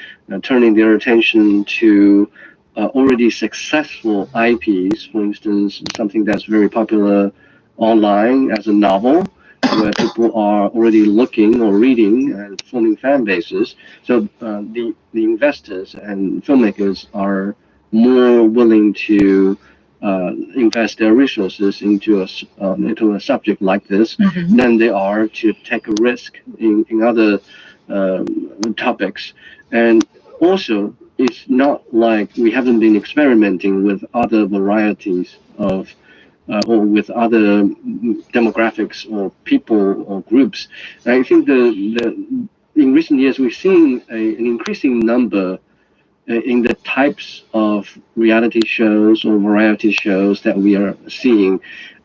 turning their attention to already successful IPs. For instance, something that's very popular online as a novel, where people are already looking or reading and forming fan bases. So the investors and filmmakers are more willing to invest their resources into a subject like this than they are to take a risk in other topics. And also, it's not like we haven't been experimenting with other varieties of or with other demographics or people or groups. I think in recent years we've seen an increasing number in the types of reality shows or variety shows that we are seeing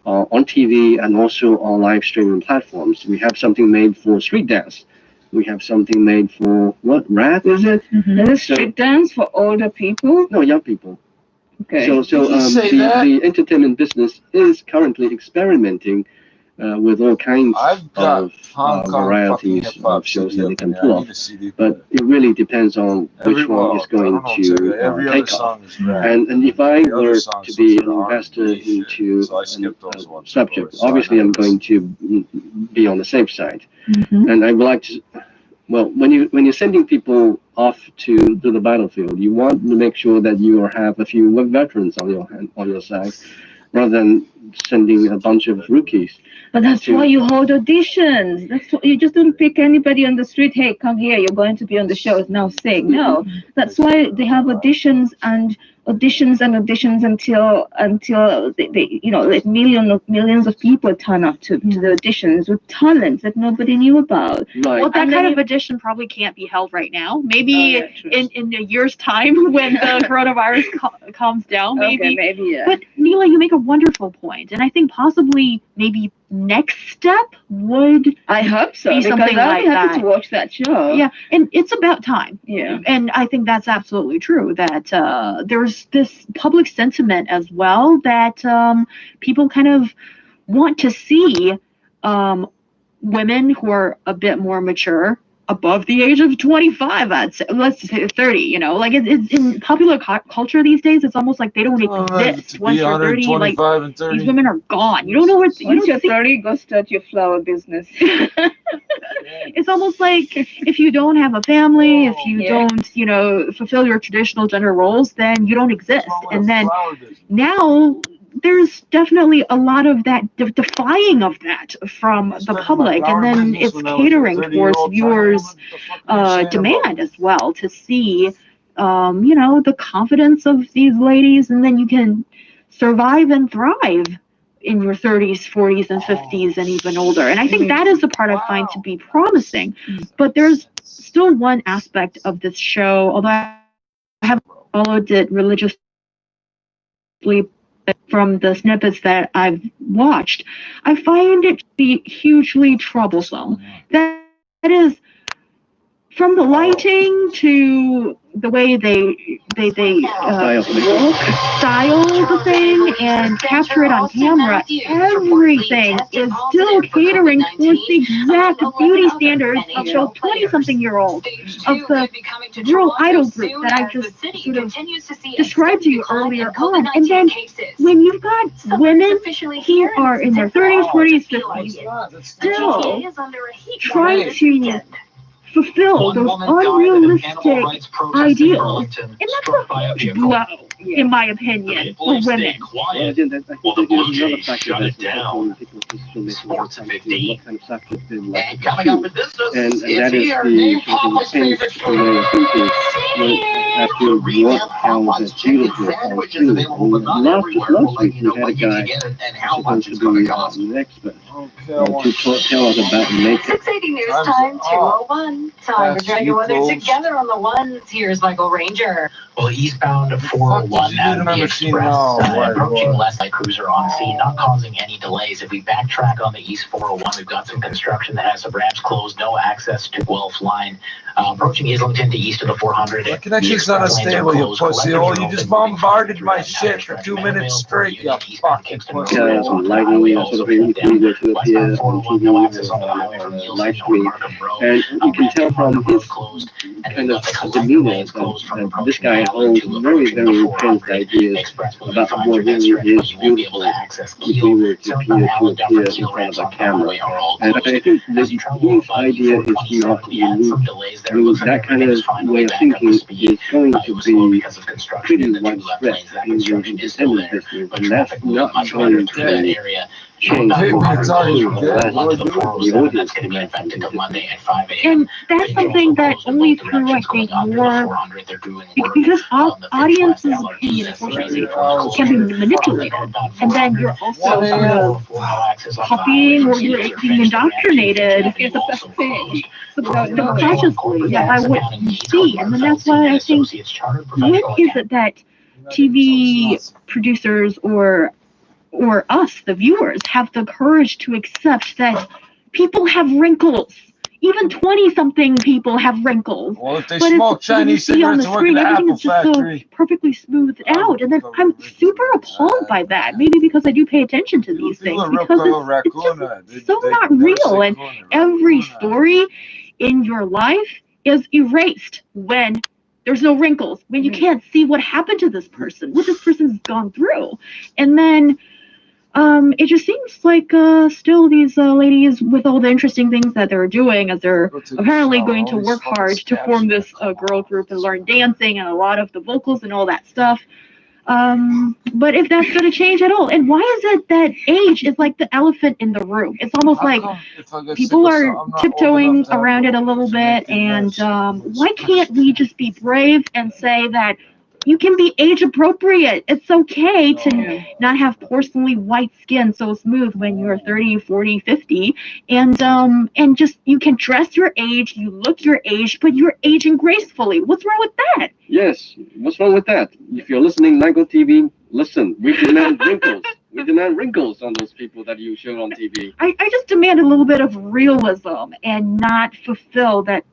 on TV and also on live streaming platforms. We have something made for street dance. We have something made for what? Rap, is it? Is it street dance for older people? No, young people. Okay. So the entertainment business is currently experimenting with all kinds of varieties of shows that they can pull off. But it really depends on which one is going to take off. And if I were to be an investor into a subject, obviously I'm going to be on the safe side. And I would like to, well, when you're sending people off to the battlefield, you want to make sure that you have a few veterans on your side, rather than sending a bunch of rookies. But that's why you hold auditions. That's why you just don't pick anybody on the street. Hey, come here. You're going to be on the show. Now sing. No, that's why they have auditions until they like millions of people turn up to the auditions with talents that nobody knew about. Right. Well, that kind of audition probably can't be held right now. Maybe in a year's time when the coronavirus calms down. Maybe. Okay, maybe, yeah. But Neela, you make a wonderful point, and I think possibly maybe next step would I hope so, be something I'll like be happy that. to watch that show. Yeah, and it's about time. Yeah. And I think that's absolutely true, that there's this public sentiment as well that people kind of want to see women who are a bit more mature above the age of 25, I'd say, let's say 30, you know, like it's in popular culture these days, it's almost like they don't exist. Once you're 30, like these women are gone. You don't know where Once you're 30, go start your flower business. It's almost like if you don't have a family, if you don't, you know, fulfill your traditional gender roles, then you don't exist. And then now there's definitely a lot of that defying of that from the public, and then it's catering towards viewers' demand as well to see, you know, the confidence of these ladies, and then you can survive and thrive in your 30s, 40s, and 50s, and even older. And I think that is the part I find to be promising. But there's still one aspect of this show, although I haven't followed it religiously from the snippets that I've watched, I find it to be hugely troublesome. That is, from the lighting to the way they style the thing and capture it on camera, everything is still catering towards the exact beauty standards of those 20-something-year-olds of the Girl Idol group that I just sort of described to you earlier on. And then when you've got women who are in their 30s, 40s, 50s, still trying to fulfill those unrealistic ideals, and that's a blow, in my opinion, for women. I think there's another factor that's important people to sports and coming up in business, and that is after what counts as beautiful last week we had a guy supposed to be an expert to tell us about makeup. 680 News Time 201. Time to check your weather together on the ones. Here's Michael Ranger. Well, eastbound 401 out of the Express, approaching less light cruiser on scene, not causing any delays. If we backtrack on the East 401, we've got some construction that has some ramps closed, no access to Guelph Line. Approaching Islington to east of the 400. The connection's not unstable, you pussy hole. You just bombarded my shit for 2 minutes straight, you fucking pussy hole. Yeah, some lighting, sort of we go to appear on TV live stream, and you can tell from his kind of demeanor that this guy holds very, very intense ideas about what really is beautiful if we were to appear in front of a camera. And I think this his idea is not unique. I mean, that kind of way of thinking is going to be pretty widespread in the entertainment business, and that's not going to change the audience can affected on Monday at 5 a.m. And that's something that only through, I think, more, because audiences' opinion, unfortunately, can be manipulated. And then you're also copying or you're being indoctrinated subconsciously by what you see. And then that's why I think, when is it that TV producers or us, the viewers, have the courage to accept that people have wrinkles? Even 20-something people have wrinkles. Well, if they smoke Chinese cigarettes and work in the Apple factory. So perfectly smoothed out. And then I'm super appalled by that. Maybe because I do pay attention to these things. Because it's so not real. And every story in your life is erased when there's no wrinkles, when you can't see what happened to this person, what this person's gone through. And then it just seems like still these ladies, with all the interesting things that they're doing, as they're apparently going to work hard to form this girl group and learn dancing and a lot of the vocals and all that stuff. But if that's going to change at all, and why is it that age is like the elephant in the room? It's almost like people are tiptoeing around it a little bit, and why can't we just be brave and say that you can be age appropriate? It's okay to not have porcelain white skin so smooth when you're 30, 40, 50, and just, you can dress your age, you look your age, but you're aging gracefully. What's wrong with that? Yes, what's wrong with that? If you're listening, Nigo TV, listen, we demand wrinkles. We demand wrinkles on those people that you show on TV. I just demand a little bit of realism and not fulfill that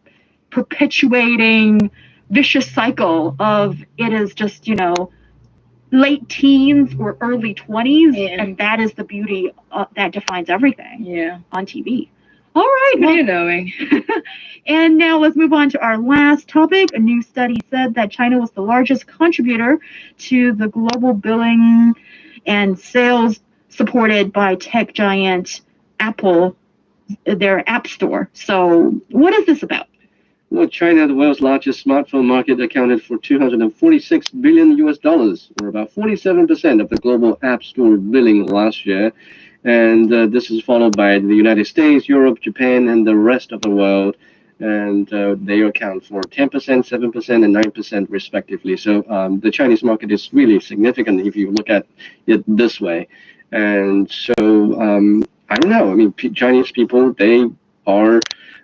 perpetuating vicious cycle of it is just, you know, late teens or early 20s, and that is the beauty that defines everything on TV. All right. What are you knowing? And now let's move on to our last topic. A new study said that China was the largest contributor to the global billing and sales supported by tech giant Apple, their App Store. So what is this about? Well, China, the world's largest smartphone market, accounted for $246 billion US, or about 47% of the global App Store billing last year. And this is followed by the United States, Europe, Japan, and the rest of the world. And they account for 10%, 7%, and 9% respectively. So the Chinese market is really significant if you look at it this way. And so, I don't know. I mean, Chinese people, they are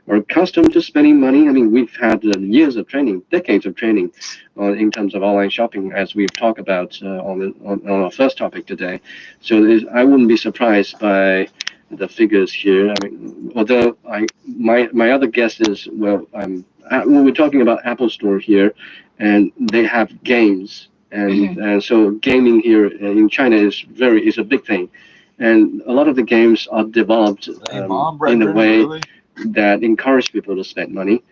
accustomed to spending money. I mean, we've had years of training, decades of training in terms of online shopping, as we've talked about on our first topic today. So I wouldn't be surprised by the figures here. I mean, although my other guess is, well, when we're talking about Apple Store here, and they have games, and so gaming here in China is a big thing, and a lot of the games are developed in a way that encourage people to spend money,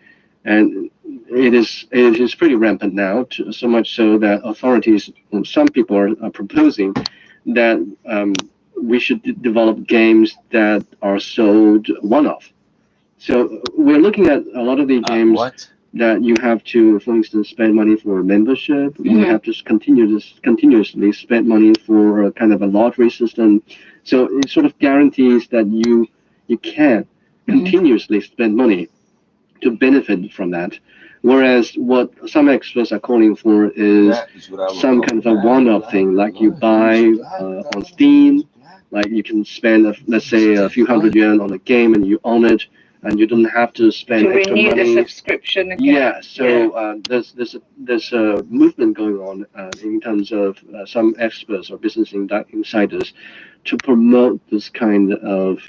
and it is pretty rampant now, so much so that authorities, some people are proposing that we should develop games that are sold one-off. So we're looking at a lot of the games that you have to, for instance, spend money for a membership. You have to continuously spend money for a kind of a lottery system. So it sort of guarantees that you can continuously spend money to benefit from that. Whereas what some experts are calling for is some kind of a one-off thing, like you buy on Steam, like you can spend, let's say, a few hundred yuan on a game and you own it, and you don't have to spend extra money. To renew the subscription again. Yeah, so there's a movement going on in terms of some experts or business insiders to promote this kind of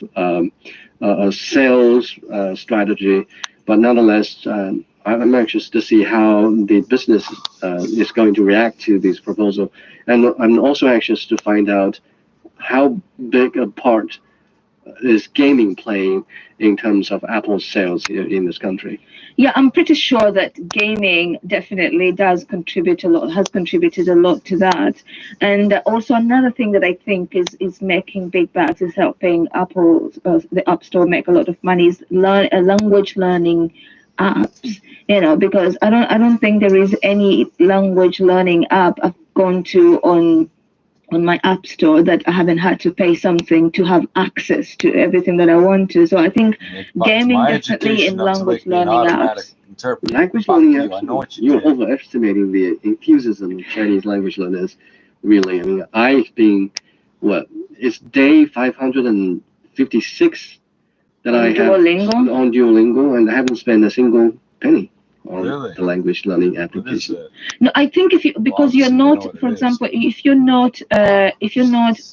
sales strategy. But nonetheless, I'm anxious to see how the business is going to react to this proposal. And I'm also anxious to find out how big a part is gaming playing in terms of Apple's sales in this country. Yeah, I'm pretty sure that gaming definitely does contribute a lot, has contributed a lot to that. And also another thing that I think is making big bucks, is helping Apple, the App Store, make a lot of money, is language learning apps. You know, because I don't think there is any language learning app I've gone to on my App Store that I haven't had to pay something to have access to everything that I want to. So I think gaming definitely in language learning apps. Language learning apps, you're overestimating the enthusiasm of Chinese language learners, really. I mean, I've been, it's day 556 that I have on Duolingo, and I haven't spent a single penny on the language learning application. No, I think because you're not, for example, if you're not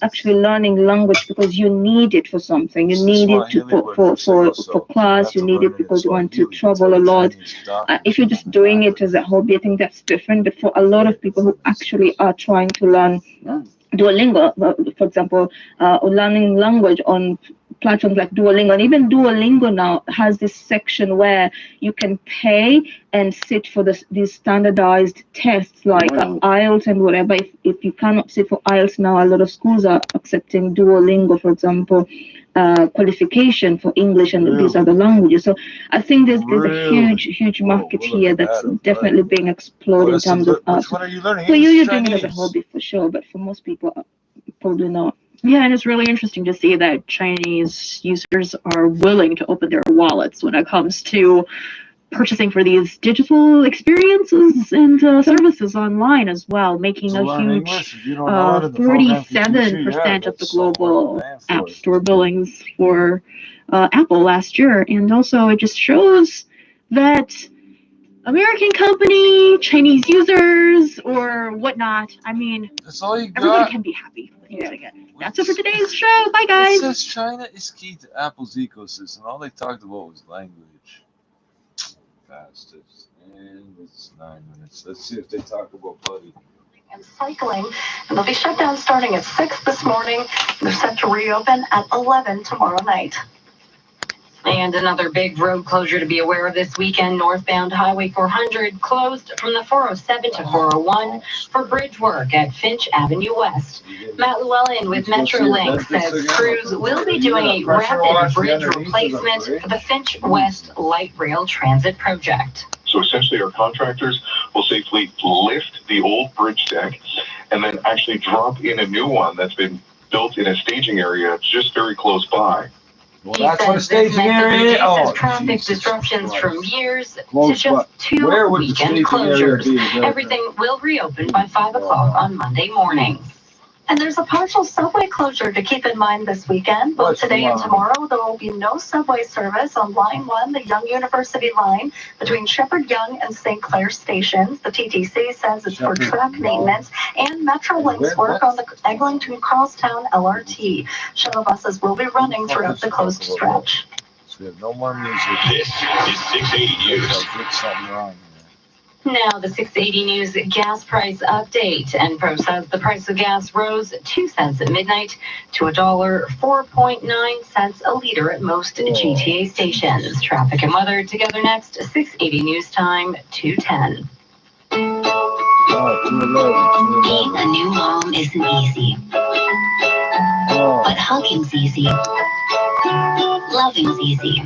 actually learning language because you need it for something, you need it for class, you need it because you want to travel a lot. If you're just doing it as a hobby, I think that's different. But for a lot of people who actually are trying to learn Duolingo, for example, learning language on platforms like Duolingo, and even Duolingo now has this section where you can pay and sit for these standardized tests like IELTS and whatever. If you cannot sit for IELTS now, a lot of schools are accepting Duolingo, for example, qualification for English and these other languages. So I think there's a huge market here that's definitely being explored in terms of apps. For you, you're doing it as a hobby for sure, but for most people, probably not. Yeah, and it's really interesting to see that Chinese users are willing to open their wallets when it comes to purchasing for these digital experiences and services online as well, making a huge 37% of the global App Store billings for Apple last year. And also it just shows that American company, Chinese users, or whatnot, I mean, everybody can be happy using it. That's it for today's show. Bye, guys. It says China is key to Apple's ecosystem. All they talked about was language. Fastest. And it's 9 minutes. Let's see if they talk about Buddy. And cycling, and they'll be shut down starting at 6 this morning. They're set to reopen at 11 tomorrow night. And another big road closure to be aware of this weekend. Northbound Highway 400 closed from the 407 to 401 for bridge work at Finch Avenue West. Matt Llewellyn with Metrolink says crews will be doing a rapid bridge replacement for the Finch West Light Rail Transit project. So essentially our contractors will safely lift the old bridge deck and then actually drop in a new one that's been built in a staging area just very close by. Well, that's what a staging area is. Oh, traffic disruptions from years to just 2 weekend closures. Everything will reopen by 5 o'clock on Monday morning. And there's a partial subway closure to keep in mind this weekend. Both today and tomorrow, there will be no subway service on Line 1, the Young University line, between Shepherd Young and St. Clair stations. The TTC says it's for track maintenance and Metrolink's work on the Eglinton Crosstown LRT. Shuttle buses will be running throughout the closed stretch. So we have no more music. This is 680 News. Now, the 680 News gas price update. Enpro says the price of gas rose 2 cents at midnight to $1.49 a liter at most GTA stations. Traffic and weather together next. 680 News Time, 2:10. Being a new mom isn't easy, but hugging's easy. Loving's easy.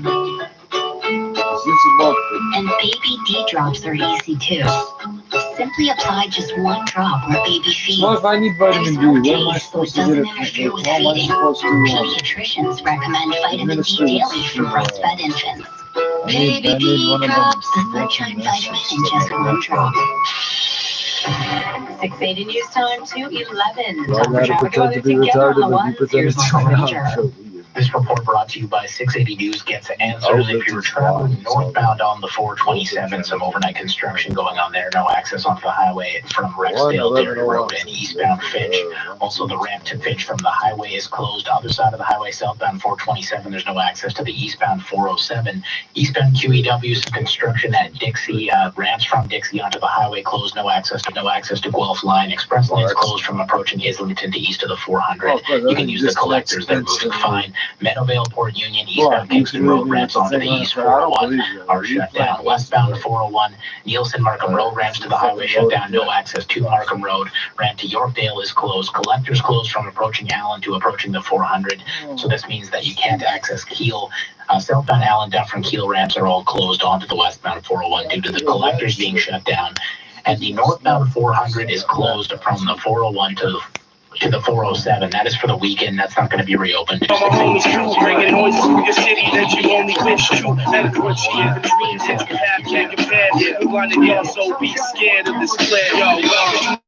And baby D-drops are easy too. Simply apply just one drop where baby feeds. Well, if I need vitamin D, what am I supposed to get it? Interfere with feeding. Pediatricians recommend vitamin D daily for breastfed infants. Baby D-drops, the sunshine vitamin in just one drop. 680 News Time, 2:11. I gotta pretend to be retarded, but you pretend to tune out. This report brought to you by 680 News gets answers. If you're traveling northbound on the 427, some overnight construction going on there. No access onto the highway from Rexdale, Dairy Road, and eastbound Finch. Also, the ramp to Finch from the highway is closed. Other side of the highway, southbound 427, there's no access to the eastbound 407. Eastbound QEW, some construction at Dixie. Ramps from Dixie onto the highway closed. No access to Guelph Line. Express lanes closed from approaching Islington to east of the 400. You can use the collectors. They're moving fine. Meadowvale, Port Union, eastbound Kingston Road ramps onto the east 401 are shut down. Westbound 401, Nielsen Markham Road ramps to the highway shut down. No access to Markham Road. Ramp to Yorkdale is closed. Collectors closed from approaching Allen to approaching the 400. So this means that you can't access Kiel. Southbound Allen down from Kiel ramps are all closed onto the westbound 401 due to the collectors being shut down. And the northbound 400 is closed from the 401 to the 407. That is for the weekend. That's not going to be reopened. Bringing noise to your city that you only wish to. Medical achieve the dreams that you have can't compare. We want to get so be scared of this flare. Yo,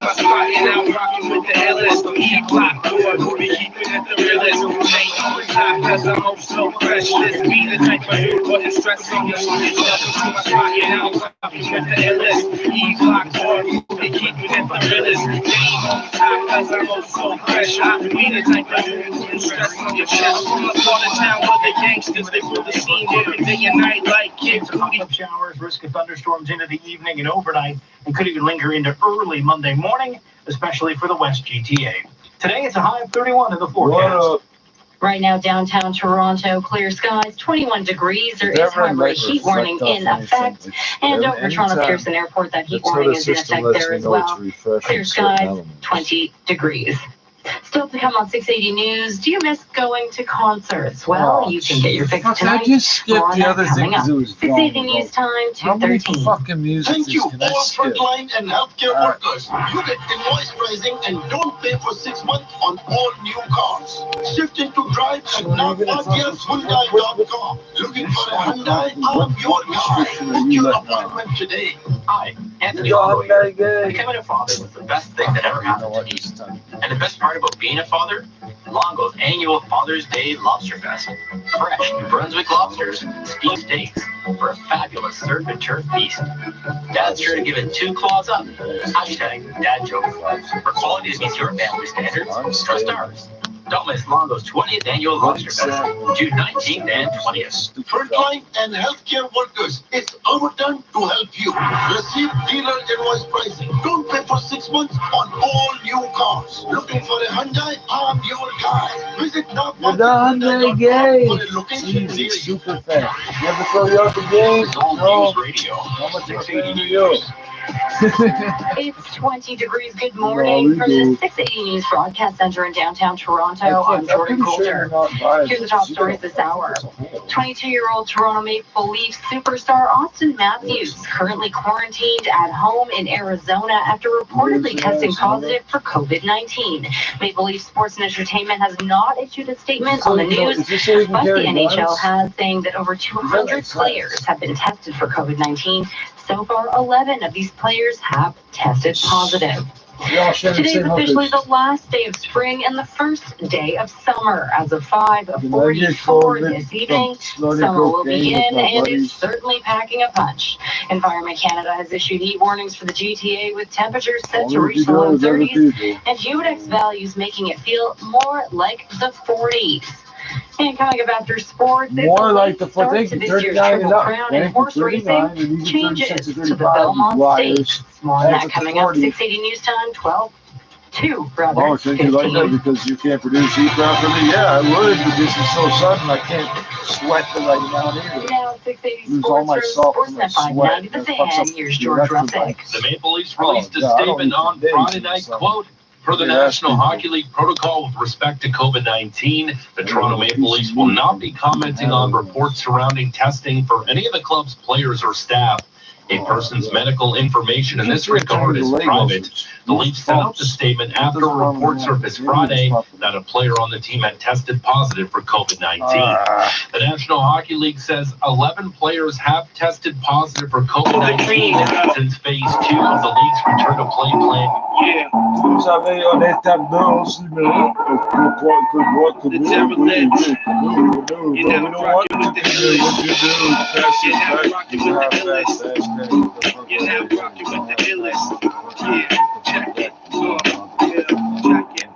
my spot and out rocking with the illest. E-block board, we keeping it the realest. Ain't on the top cause I'm oh so fresh. This be the type of putting stress on your skin. Welcome to my spot and out rocking with the illest. E-block board, we keeping it the realest. Ain't on the top cause I'm oh so fresh. I be the type of putting stress on your chest. From the part of town where the gangsters, they rule the scene every day and night like kids. Showers, risk of thunderstorms into the evening and overnight, and could even linger into early Monday morning, especially for the West GTA. Today, it's a high of 31 in the forecast. Right now, downtown Toronto, clear skies, 21 degrees. There is, however, a heat warning in effect. And over Toronto Pearson Airport, that heat warning is in effect there as well. Clear skies, 20 degrees. Still to come on 680 News. Do you miss going to concerts? Well, you can get your fix tonight. I just skipped the other thing because it was 680 News Time, 2:13. Fucking music. Thank you, all frontline and healthcare workers. You get invoice pricing and don't pay for 6 months on all new cars. Shift into drive at now.Hyundai.com. Looking for a Hyundai of your car. Book your appointment today. Hi, Anthony Lloyd. Becoming a father was the best thing that ever happened to me. And the best part about being a father, Longo's annual Father's Day Lobster Fest. Fresh New Brunswick lobsters, steamed steaks, for a fabulous surf and turf feast. Dad's sure to give it 2 claws up. Hashtag Dad Joke. For quality that meets your family standards, trust ours. Don't miss Longo's 20th annual Lobster Fest, June 19th and 20th. Frontline and healthcare workers, it's our turn to help you. Receive dealer invoice pricing. Don't pay for 6 months on all new cars. Looking for a Hyundai? I'm your guy. Visit Hyundai for a location near you. super fan. You ever throw you out the game? No. Radio. How much is it to you? It's 20 degrees. Good morning from the 680 News Broadcast Center in downtown Toronto. I'm Jordan Coulter. Here's the top stories this hour. 22-year-old Toronto Maple Leafs superstar Austin Matthews currently quarantined at home in Arizona after reportedly testing positive for COVID-19. Maple Leaf Sports and Entertainment has not issued a statement on the news, but the NHL has, saying that over 200 players have been tested for COVID-19. So far, 11 of these players have tested positive. Today is officially the last day of spring and the first day of summer. As of 5:44 this evening, summer will begin and it's certainly packing a punch. Environment Canada has issued heat warnings for the GTA with temperatures set to reach the low 30s and humidex values making it feel more like the 40s. And coming up after sports, More like the start to this year's Triple Crown and horse racing changes to the Belmont Stakes. More on that coming up. 680 News Time, 12:02. Oh, since you like that because you can't produce heat properly? Yeah, I would, but this is so sudden I can't sweat the right amount either. Now, 680 Lose all my salt from my sweat. 590 The Fan. Here's George Russick. The Maple Leafs released a statement on Friday night, quote, per the National Hockey League protocol with respect to COVID-19, the Toronto Maple Leafs will not be commenting on reports surrounding testing for any of the club's players or staff. A person's medical information in this regard is private. The Leafs sent out the statement after a report surfaced Friday that a player on the team had tested positive for COVID-19. The National Hockey League says 11 players have tested positive for COVID-19 since phase 2 of the league's return to play plan. Vous savez, on établit aussi, mais You're now rocking with the illest. Yeah, check it. Check it.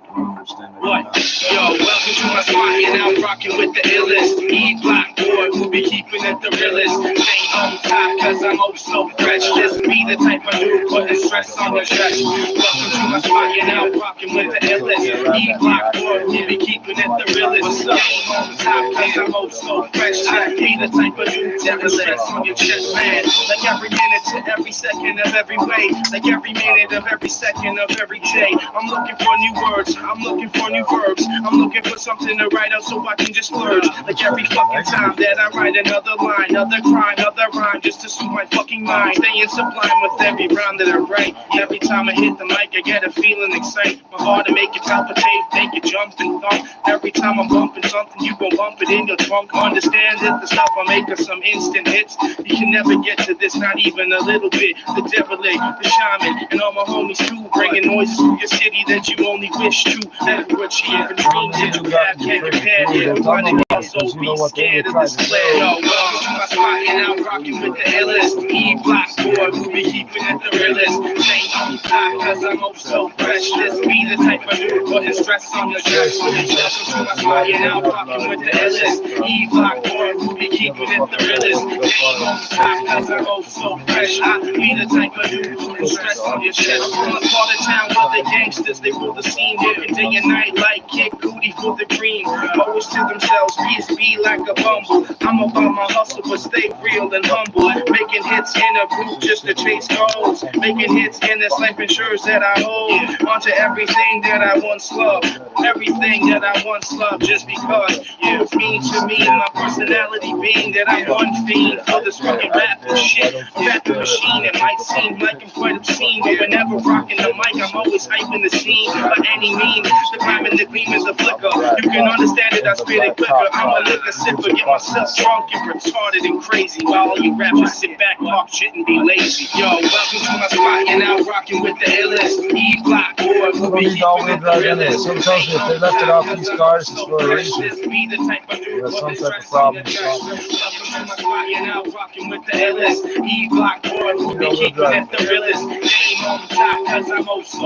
What? Yo, welcome to my spot. You're now rocking with the illest. E-Block boy, we'll be keeping it the realest. Stay on top, cause I'm oh so fresh. Just be the type of dude putting stress on the stretch. Welcome to my spot. You're now rocking with the illest. E-Block boy, we'll be keeping it the realest. Stay on top, cause I'm oh so fresh. Just be the type of dude putting stress on your chest, man. Like every minute to every second of every way. Like every minute of every second of every day. I'm looking for new words. I'm looking for new verbs. I'm looking for something to write out so I can just splurge. Like every fucking time that I write another line, another crime, another rhyme, just to soothe my fucking mind. Staying sublime with every rhyme that I write. Every time I hit the mic, I get a feeling excited. My heart to make it palpitate, make it jump and thump. Every time I'm bumping something, you gon' bump it in your trunk. Understand that the stuff I'm making some instant hits. You can never get to this, not even a little bit. The devil, the shaman, and all my homies too, bringing noises to your city that you only wish to. Never what you even dreamed that you have can't compare. Everybody also be scared of this flare. Yo, welcome to my spot, and I'm rocking with the illest. E-Block boy, we'll be keeping it the realest. Stay on top, cause I'm oh so fresh. Just be the type of dude putting stress on your chest. Welcome to my spot, and I'm rocking with the illest. E-Block boy, we'll be keeping it the realest. Stay on top, cause I'm oh so fresh. I be the type of dude putting stress on your chest. From the part of town where the gangsters, they rule the scene. Working day and night like Kid Cudi for the cream. Always to themselves, be like a bumble. I'm about my hustle, but stay real and humble. Making hits in a group just to chase goals. Making hits in this life ensures that I hold onto everything that I once loved. Everything that I once loved, just because you mean to me and my personality being that I'm one fiend for this fucking rap shit. Rapping machine, it might seem like I'm quite obscene, but whenever rocking the mic, I'm always hyping the scene by any means. The crime and the gleam is a flicker. You can understand it, I spit it quicker. I'm a liquor sipper, get myself drunk and retarded and crazy. While all you rappers sit back, talk shit and be lazy. Yo, welcome to my spot, and I'm rocking with the illest. E-Block boy, Somebody always driving it. Some tells me if they left it off these cars, it's for a reason. There's some type of problem.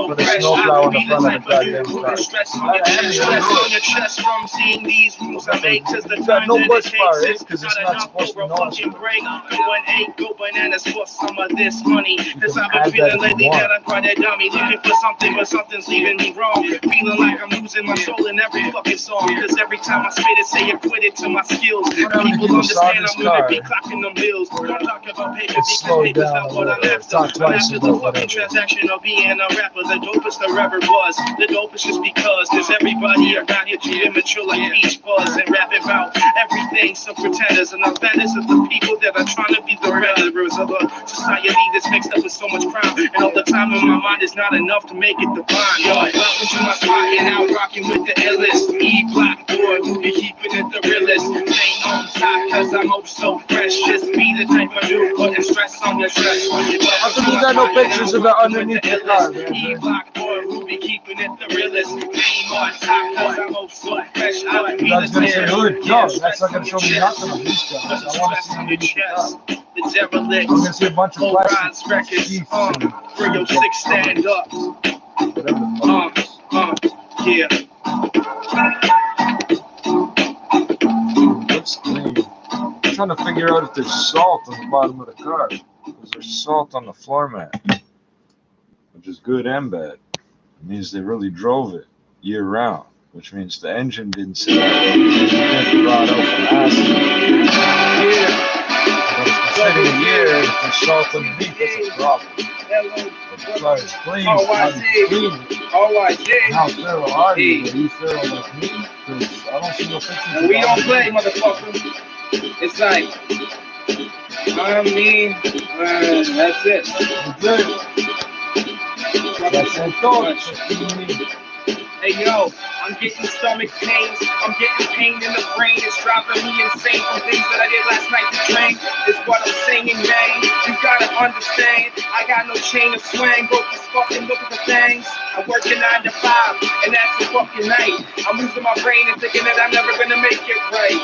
Put a snowplow on the front of the goddamn car. It's got no bush bar, eh? Because it's not supposed to be noticeable. Go bananas for some of this money. Cause I've been feeling lately that I'm quite a dummy. Looking for something, but something's leaving me wrong. Feeling like I'm losing my soul in every fucking song. Cause every time I spit it, say I quit it to my skills. People understand I'm gonna be clocking them bills. I'm talking about paper because paper's not what I'm after. I'm after the fucking transaction of being a rapper. The dopest there ever was. The dopest just because there's everybody around here too immature like Beach Buzz and rapping about everything. Some pretenders and offenders of the people that are trying to be the murderers of a society that's mixed up with so much crime. And all the time in my mind is not enough to make it divine. Yo, welcome to my spot and now rocking with the illest. E-Block boy, who be keeping it the realest. Stay on top cause I'm oh so fresh. Just be the type of dude putting stress on the stress. How come you got no pictures of it underneath the car, man? E-Block boy, who be keeping it the realest. Stay on top cause I'm oh so fresh. You guys gonna say hood? No, that's not gonna show me nothing of these guys. I wanna see underneath the car. The derelict, I'm gonna see a bunch of plastic records, for your six stand up. Yeah. Looks clean. I'm trying to figure out if there's salt on the bottom of the car. Because there's salt on the floor mat, which is good and bad. It means they really drove it year round, which means the engine didn't sit it didn't rot out from acid. But if it's sitting a year and if there's salt underneath, that's a problem. But the car is clean. How do you clean it? How thorough are you? Are you thorough like me? Because I don't see no pictures. And we don't play, motherfucker. It's like, I mean, that's it. That's it. Hey yo, I'm getting stomach pains. I'm getting pain in the brain. It's driving me insane from things that I did last night to train. Is what I'm saying, man. You gotta understand. I got no chain of swing. Broke this fucking look at the things. I'm working 9 to 5, and that's a fucking night. I'm losing my brain and thinking that I'm never gonna make it right.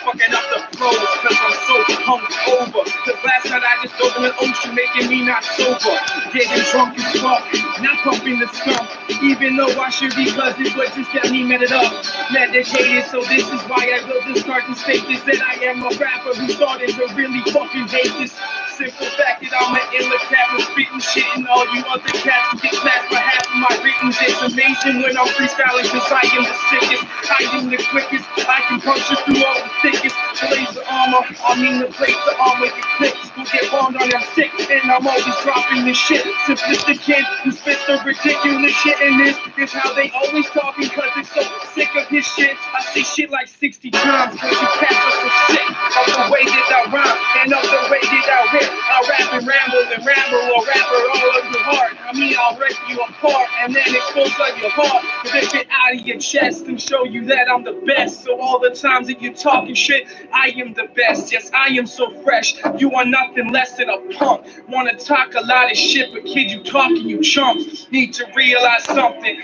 Fucking up the flows cause I'm so hungover. Cause last night I just dove in the ocean making me not sober. Getting drunk as fuck, not pumping the skunk. Even though I should be cause it would just get me meted up. Medicated, so this is why I built this start to state this. That I am a rapper who started to really fucking hate this. Simple fact that I'm an illa cat with spitting shit and all you other cats who get classed by half of my writtens. It's amazing when I'm freestyling cause I am the sickest. I am the quickest. I can punch you through all the thickest. Blaze of armor, I mean the blades of armor get clicks. Who get bombed on them sick and I'm always dropping this shit. Simplistic kid who spits the ridiculous shit and this is how they always talking cause they're so sick of his shit. I say shit like 60 times cause you cats are so sick of the way that I rhyme and of the way that I rip. I'll rap and ramble or rapper all of your heart. I mean I'll rip you apart and then expose all your heart. Rip it out of your chest and show you that I'm the best. So all the times that you're talking shit, I am the best. Yes, I am so fresh. You are nothing less than a punk. Wanna talk a lot of shit, but kid, you talking, you chumps. Need to realize something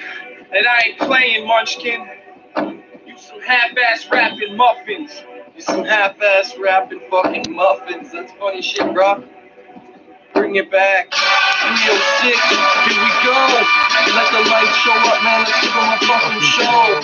that I ain't playing, Munchkin. You some half-ass rapping muffins. You some half-ass rapping fucking muffins. That's funny shit, bro. Bring it back. 306, here we go. Let the light show up, man. Let's give them a fucking show.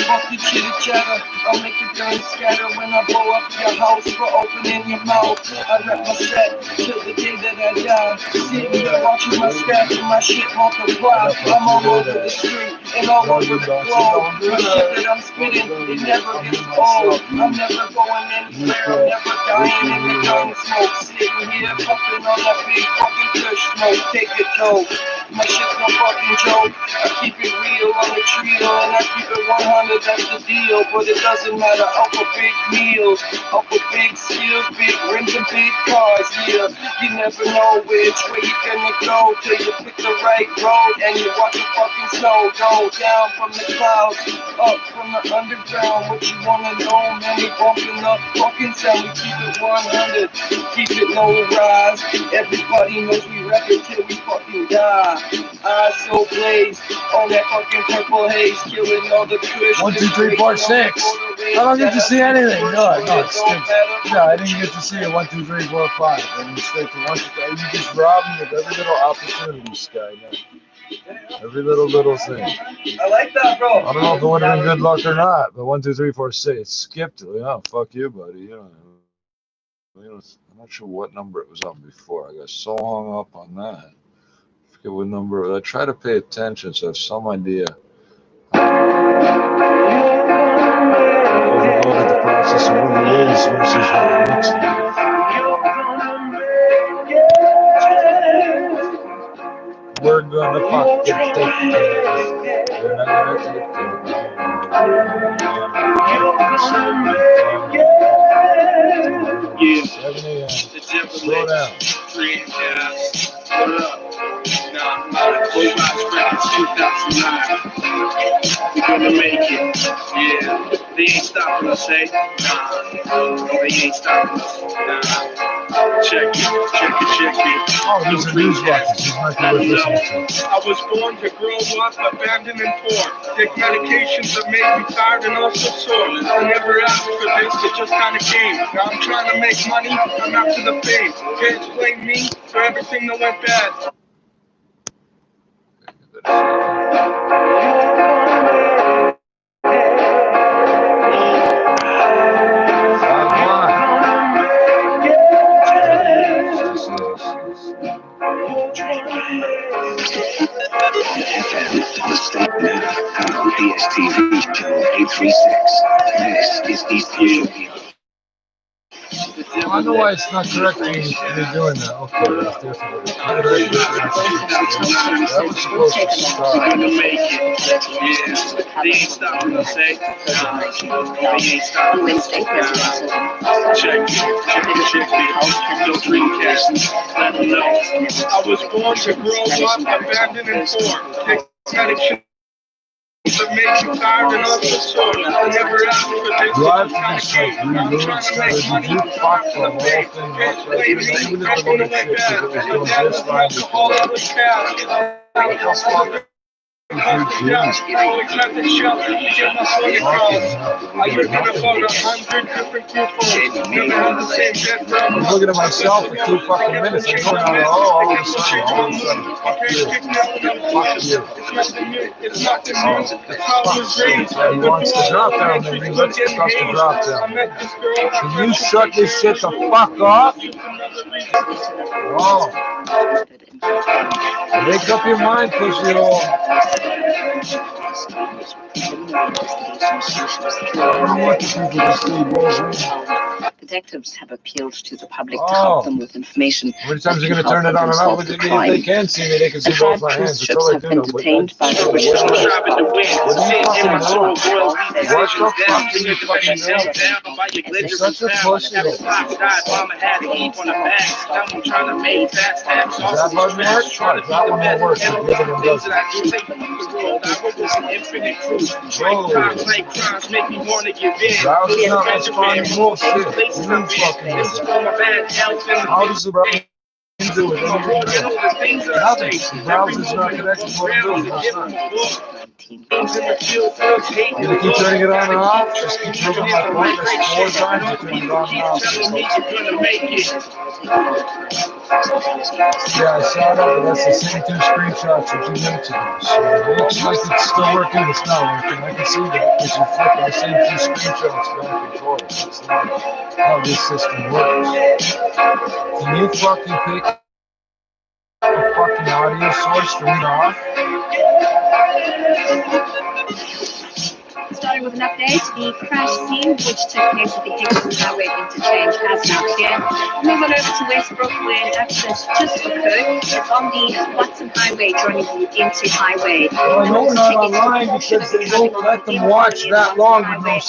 Fuck your chitter chatter, I'll make it burn scatter when I blow up your house for opening your mouth. I rep my set till the day that I die. Sitting here watching my scratch and my shit multiply. I'm all over the street and all over the globe. The shit that I'm spitting, it never gets old. I'm never going anywhere, I'm never dying in the gun smoke. Sitting here puffing on that big fucking kush smoke. Take it though, my shit's no fucking joke. I keep it real on the trio and I keep it 100, that's the deal. But it doesn't matter, up for big meals, up for big skills, big rims and big cars. Yeah, you never know which way you're gonna go till you pick the right road and you watch the fucking snow go down from the clouds, up from the underground. What you wanna know, man? We bumping up fucking sound. We keep it 100, keep it low rise. Everybody knows we rap it till we fucking die. eyes so blazed. All that fucking purple haze, killing all the Christians. 1, 2, 3, 4, 6. I don't get to see anything. No, it skips. Yeah, I didn't get to see it. 1, 2, 3, 4, 5. And you straight to 1, 2, 3. You just robbed me of every little opportunity, Sky. Every little thing. I like that, bro. I don't know if it would have been good luck or not, but 1, 2, 3, 4, 6. It skipped it. Oh, fuck you, buddy. I'm not sure what number it was on before. I got so hung up on that. I forget what number. I try to pay attention so I have some idea. Overloaded the process of what it is versus what it looks like. We're gonna fuck it. We're not gonna take Yeah, 7 a.m. it's Slow down. 3 gas. What up? Nah, I'm out of Cold Box Records 2009. We're gonna make it. Yeah, they ain't stopping us, eh? Nah, they ain't stopping us. Nah. Check it. Oh, these are news watches. These might be worth listening to. I was born to grow up, abandoned and poor. Take medications that make me tired and also sore. I never asked for this, it just kinda came. Now I'm trying to make money, I'm after the fame. Can't blame me for everything that went bad. DSTV channel 836. This is East Asia. I know why it's not correct for you to be doing that. Okay, that's different. That was supposed to start. They ain't stopping us, eh? They ain't stopping us. Check it. No Dreamcast. I don't know. I was born to grow up, abandoned and poor. Take medication that makes you tired and also sore. I never asked for this. Drive to the shop, reload, started to do fuck the whole thing up right here. Not even if I loaded shit, because it was doing just fine before. What the fuck? I always had the shelter to get my phone across. I lived in about 100 different groups. Never had the same bed. I was looking at myself for 2 fucking minutes and going out, all of a sudden, fuck you. Fuck you. It's not the news, it's how I was raised. He wants to drop down there. He lets the stuff to drop down. Can you shut this shit the fuck off? Oh. Make up your mind, pussy hole. Detectives have appealed to the public to help them with information. How many times are you going to turn it on and off? If they can see me, they can see both my hands. That's all I do know. What the fuck are you fucking doing? You're such a pussy. Is that bud mark? That one will work. You're giving them dozen. Browser's not responding bullshit. You fucking how does the browser do it? Nothing. The browser's not connected to what I'm doing. You're gonna keep turning it on and off? Just keep moving my point. That's 4 times you turn it on and off. Yeah, I saw that, but that's the same 2 screenshots from 2 minutes ago. So it looks like it's still working, it's not working. I can see that because you're flipping the same 2 screenshots back and forth. That's not how this system works. Can you fucking pick a fucking audio source, turn it off? Starting with an update, the crash scene, which took place at the Hickson Highway interchange, has now cleared. Move on over to Westbrook, where an accident just occurred. It's on the Watson Highway, joining you into Highway. Well, I know we're not online because they won't let them watch that long with no